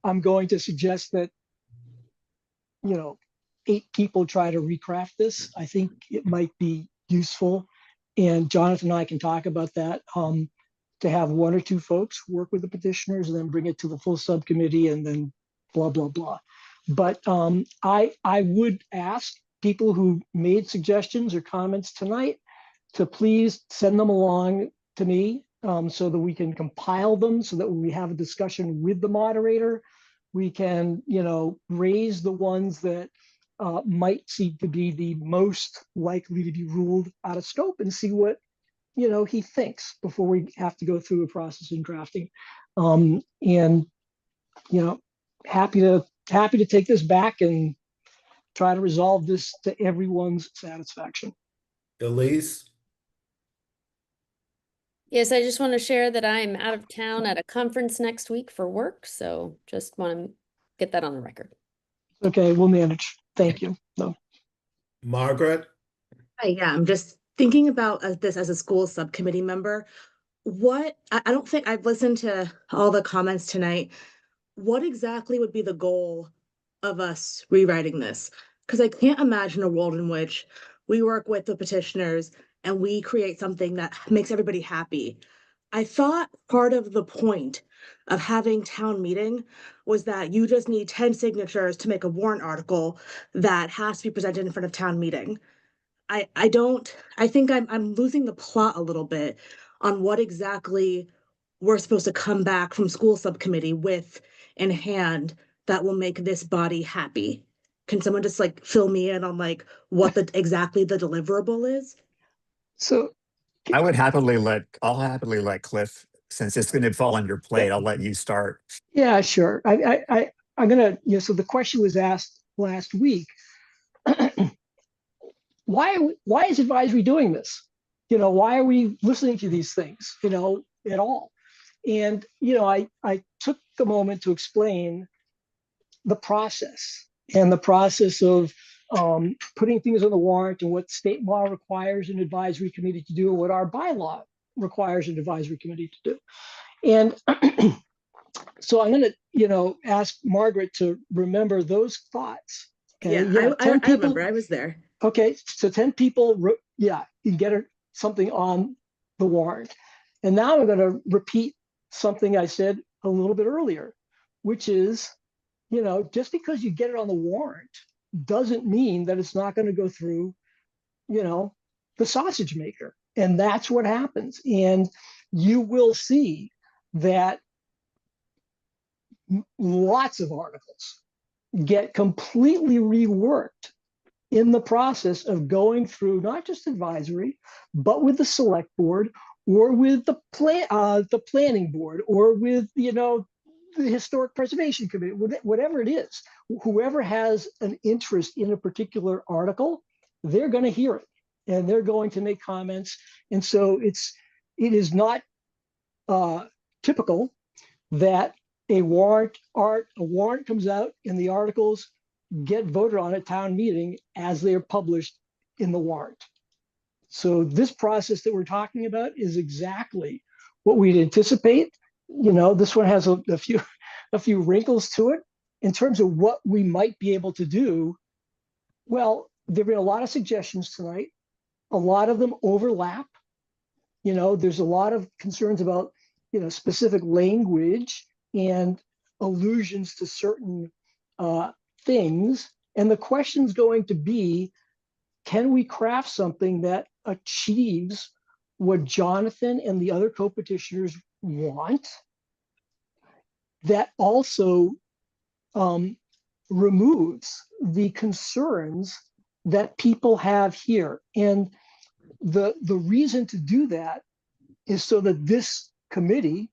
I'm going to suggest that, you know, 8 people try to recraft this. I think it might be useful, and Jonathan and I can talk about that, to have 1 or 2 folks work with the petitioners and then bring it to the full subcommittee and then blah, blah, blah. But I would ask people who made suggestions or comments tonight to please send them along to me, so that we can compile them, so that when we have a discussion with the moderator, we can, you know, raise the ones that might seem to be the most likely to be ruled out of scope and see what he thinks before we have to go through a process in drafting. And happy to take this back and try to resolve this to everyone's satisfaction. Elise? Yes, I just want to share that I'm out of town at a conference next week for work, so just want to get that on the record. Okay, we'll manage. Thank you. No. Margaret? Hi, yeah, I'm just thinking about this as a school subcommittee member. I don't think I've listened to all the comments tonight. What exactly would be the goal of us rewriting this? Because I can't imagine a world in which we work with the petitioners and we create something that makes everybody happy. I thought part of the point of having town meeting was that you just need 10 signatures to make a warrant article that has to be presented in front of town meeting. I think I'm losing the plot a little bit on what exactly we're supposed to come back from school subcommittee with in hand that will make this body happy. Can someone just like fill me in on like what exactly the deliverable is? So I'll happily let Cliff, since it's going to fall on your plate, I'll let you start. Yeah, sure. I'm gonna, so the question was asked last week. Why is advisory doing this? Why are we listening to these things, at all? And, I took the moment to explain the process of putting things on the warrant and what state law requires an advisory committee to do and what our bylaw requires an advisory committee to do. And so I'm going to, ask Margaret to remember those thoughts. Okay? Yeah, I remember, I was there. Okay, so 10 people, you can get something on the warrant. And now I'm going to repeat something I said a little bit earlier, which is, just because you get it on the warrant doesn't mean that it's not going to go through, the sausage maker. And that's what happens. And you will see that lots of articles get completely reworked in the process of going through not just advisory, but with the select board or with the planning board or with, the historic preservation committee, whatever it is. Whoever has an interest in a particular article, they're going to hear it and they're going to make comments. And so it is not typical that a warrant comes out and the articles get voted on at town meeting as they are published in the warrant. So this process that we're talking about is exactly what we'd anticipate. This one has a few wrinkles to it in terms of what we might be able to do. Well, there've been a lot of suggestions tonight. A lot of them overlap. There's a lot of concerns about, specific language and allusions to certain things. And the question's going to be, can we craft something that achieves what Jonathan and the other co-petitioners want, that also removes the concerns that people have here? And the reason to do that is so that this committee,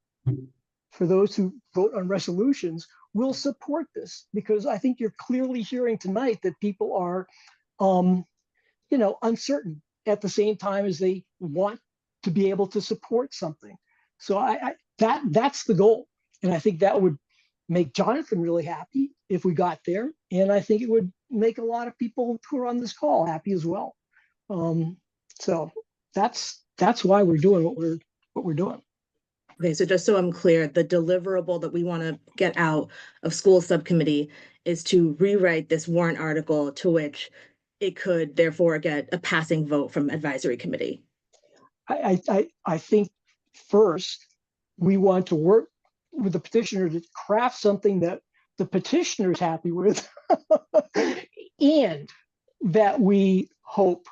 for those who vote on resolutions, will support this, because I think you're clearly hearing tonight that people are, uncertain at the same time as they want to be able to support something. So that's the goal. And I think that would make Jonathan really happy if we got there. And I think it would make a lot of people who are on this call happy as well. So that's why we're doing what we're doing. Okay, so just so I'm clear, the deliverable that we want to get out of school subcommittee is to rewrite this warrant article to which it could therefore get a passing vote from advisory committee. I think first we want to work with the petitioner to craft something that the petitioner is happy with and that we hope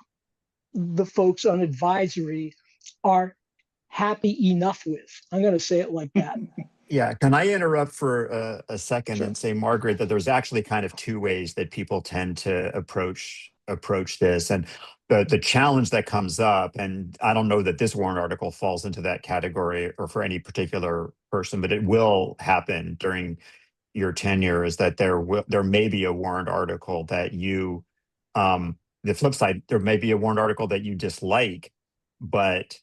the folks on advisory are happy enough with. I'm going to say it like that. Yeah, can I interrupt for a second Sure. and say, Margaret, that there's actually kind of two ways that people tend to approach approach this. And the challenge that comes up, and I don't know that this warrant article falls into that category or for any particular person, but it will happen during your tenure, is that there may be a warrant article that you, the flip side, there may be a warrant article that you dislike, but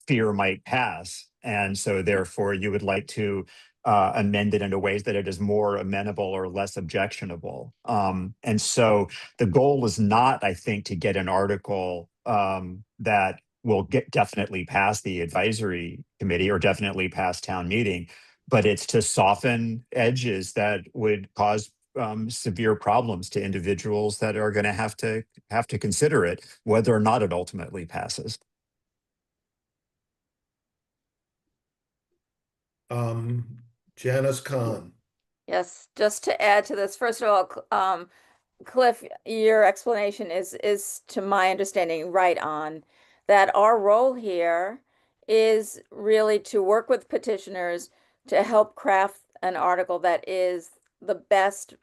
fear might pass. And so therefore you would like to amend it in ways that it is more amenable or less objectionable. And so the goal is not, I think, to get an article that will get definitely past the advisory committee or definitely past town meeting, but it's to soften edges that would cause severe problems to individuals that are going to have to consider it, whether or not it ultimately passes. Janice Kahn. Yes, just to add to this, first of all, Cliff, your explanation is, to my understanding, right on. That our role here is really to work with petitioners to help craft an article that is the best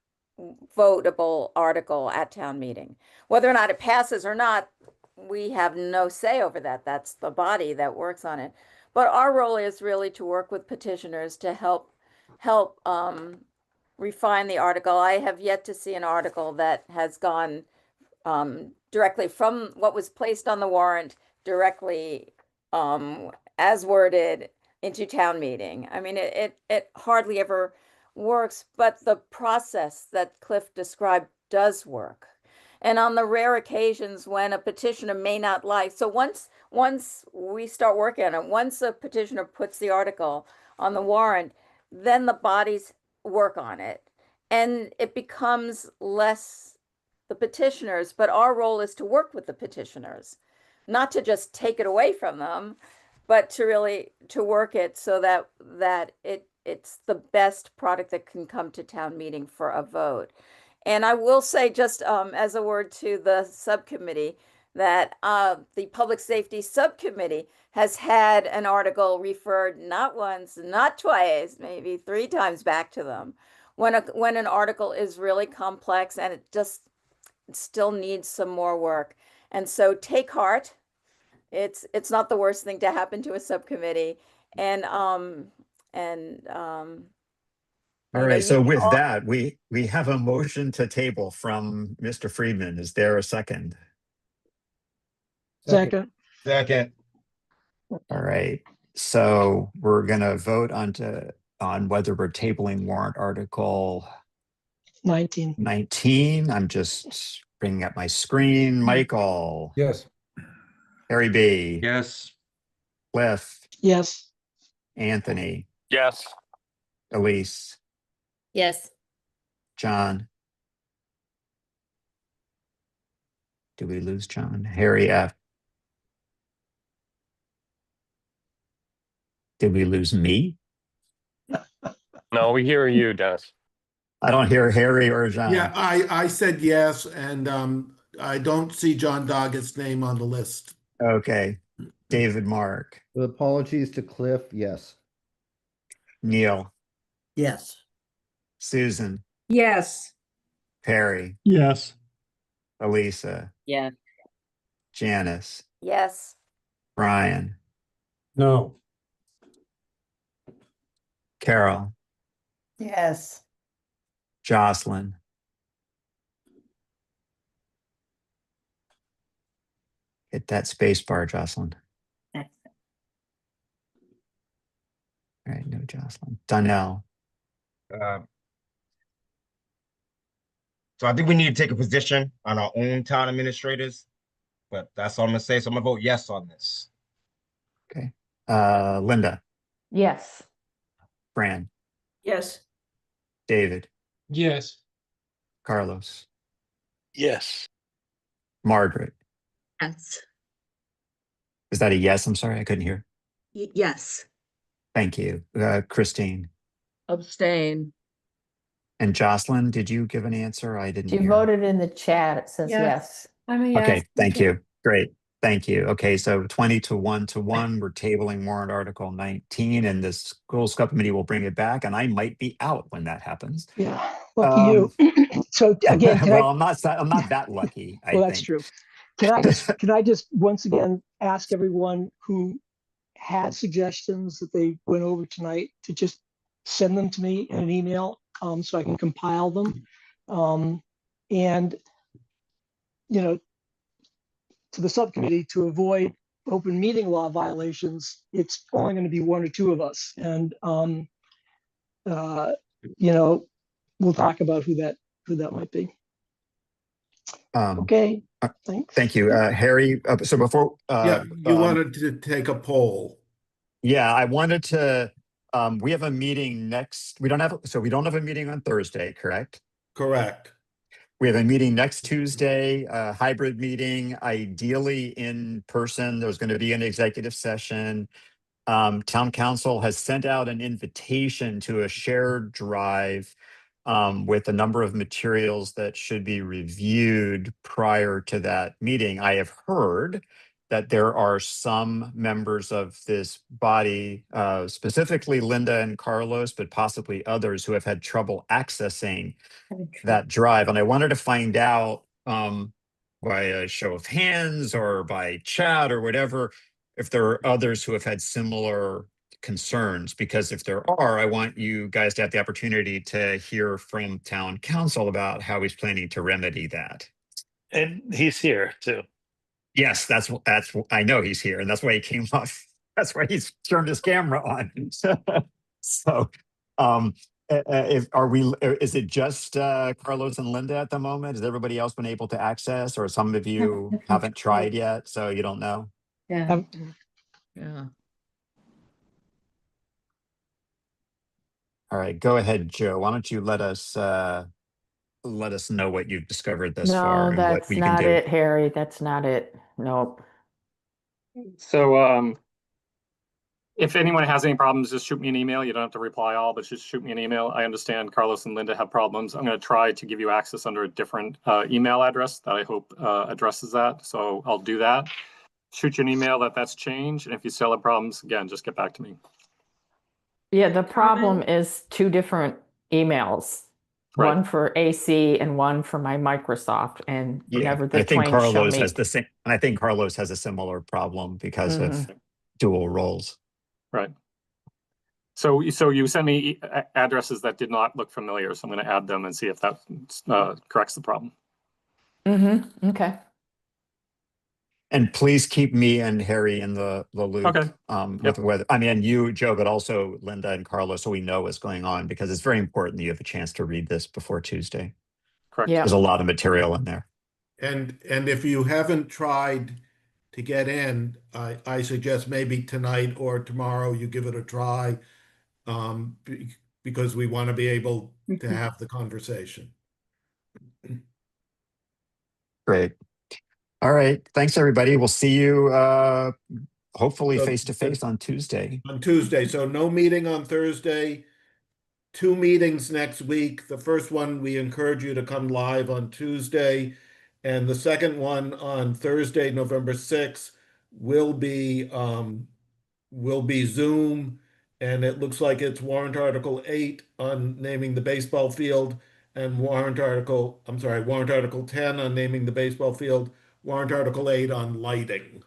votable article at town meeting. Whether or not it passes or not, we have no say over that. That's the body that works on it. But our role is really to work with petitioners to help refine the article. I have yet to see an article that has gone directly from what was placed on the warrant directly as worded into town meeting. I mean, it hardly ever works, but the process that Cliff described does work. And on the rare occasions when a petitioner may not like, so once we start working on it, once a petitioner puts the article on the warrant, then the bodies work on it. And it becomes less the petitioners, but our role is to work with the petitioners, not to just take it away from them, but to really to work it so that it's the best product that can come to town meeting for a vote. And I will say, just as a word to the subcommittee, that the Public Safety Subcommittee has had an article referred not once, not twice, maybe 3 times back to them when an article is really complex and it still needs some more work. And so take heart. It's not the worst thing to happen to a subcommittee. All right, so with that, we have a motion to table from Mr. Friedman. Is there a second? Second. Second. All right, so we're gonna vote on whether we're tabling warrant article 19. I'm just bringing up my screen. Michael. Yes. Harry B. Yes. Cliff. Yes. Anthony. Yes. Elise. Yes. John. Did we lose John? Harry F. Did we lose me? No, we hear you, Dennis. I don't hear Harry or John. Yeah, I said yes, and I don't see John Doggett's name on the list. Okay. David Mark. With apologies to Cliff, yes. Neil. Yes. Susan. Yes. Perry. Yes. Elisa. Yeah. Janice. Yes. Brian. No. Carol. Yes. Jocelyn. Hit that space bar, Jocelyn. All right, no Jocelyn. Donnell. So I think we need to take a position on our own town administrators, but that's all I'm gonna say. So I'm gonna vote yes on this. Okay. Linda. Yes. Fran. Yes. David. Yes. Carlos. Yes. Margaret. Yes. Is that a yes? I'm sorry, I couldn't hear. Yes. Thank you. Christine. Abstain. And Jocelyn, did you give an answer? I didn't She hear. voted in the chat. It says Yeah. yes. I'm a yes. Okay, thank you. Great. Thank you. Okay, so 20 to 1 to 1, we're tabling warrant article 19, and the school subcommittee will bring it back, and I might be out when that happens. Yeah, lucky you. So again, can well, I? I'm not that lucky, I Well, that's think. true. Can I just once again ask everyone who had suggestions that they went over tonight to just send them to me in an email, so I can compile them. And, you know, to the subcommittee, to avoid open meeting law violations, it's only going to be one or two of us. And, you know, we'll talk about who that might be. Okay, thanks. Thank you, Harry. So before, Yeah, you wanted to take a poll. Yeah, I wanted to. We have a meeting next. We don't have a meeting on Thursday, correct? Correct. We have a meeting next Tuesday, a hybrid meeting, ideally in person. There's going to be an executive session. Town council has sent out an invitation to a shared drive with a number of materials that should be reviewed prior to that meeting. I have heard that there are some members of this body, specifically Linda and Carlos, but possibly others, who have had trouble accessing that drive. And I wanted to find out by a show of hands or by chat or whatever, if there are others who have had similar concerns, because if there are, I want you guys to have the opportunity to hear from town council about how he's planning to remedy that. And he's here too. Yes, that's I know he's here, and that's why he came off. That's why he's turned his camera on. So, is it just Carlos and Linda at the moment? Has everybody else been able to access, or some of you haven't tried yet, so you don't know? Yeah. Yeah. All right, go ahead, Joe. Why don't you let us know what you've discovered thus far No, and what that's we can not do. it, Harry. That's not it. Nope. So if anyone has any problems, just shoot me an email. You don't have to reply all, but just shoot me an email. I understand Carlos and Linda have problems. I'm going to try to give you access under a different email address that I hope addresses that. So I'll do that. Shoot you an email that's changed. And if you still have problems, again, just get back to me. Yeah, the problem is two different emails. Right. One for AC and one for my Microsoft, and never the I think twain shall Carlos meet. has the same, and I think Carlos has a similar problem because of dual roles. Right. So you sent me addresses that did not look familiar, so I'm going to add them and see if that corrects the problem. Okay. And please keep me and Harry in the loop. Okay. With whether, I mean, you, Joe, but also Linda and Carlos, so we know what's going on, because it's very important that you have a chance to read this before Tuesday. Correct. There's a lot of material in there. And if you haven't tried to get in, I suggest maybe tonight or tomorrow you give it a try, because we want to be able to have the conversation. Great. All right. Thanks, everybody. We'll see you hopefully So- face to face on Tuesday. On Tuesday, so no meeting on Thursday, 2 meetings next week. The first one, we encourage you to come live on Tuesday, and the second one on Thursday, November 6th, will be Zoom, and it looks like it's warrant article 8 on naming the baseball field, and warrant article 10 on naming the baseball field, warrant article 8 on lighting.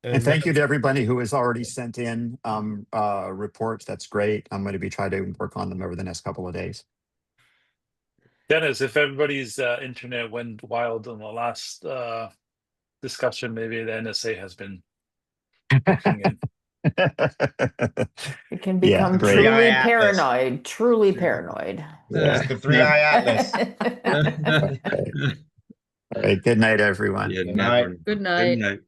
And thank you to everybody who has already sent in reports. That's great. I'm going to be trying to work on them over the next couple of days. Dennis, if everybody's internet went wild in the last discussion, maybe the NSA has been looking in. It can become great. truly Atlas. paranoid. Truly paranoid. It's the 3-eye Atlas. All right. Good night, everyone. Yeah, Good night. Good night.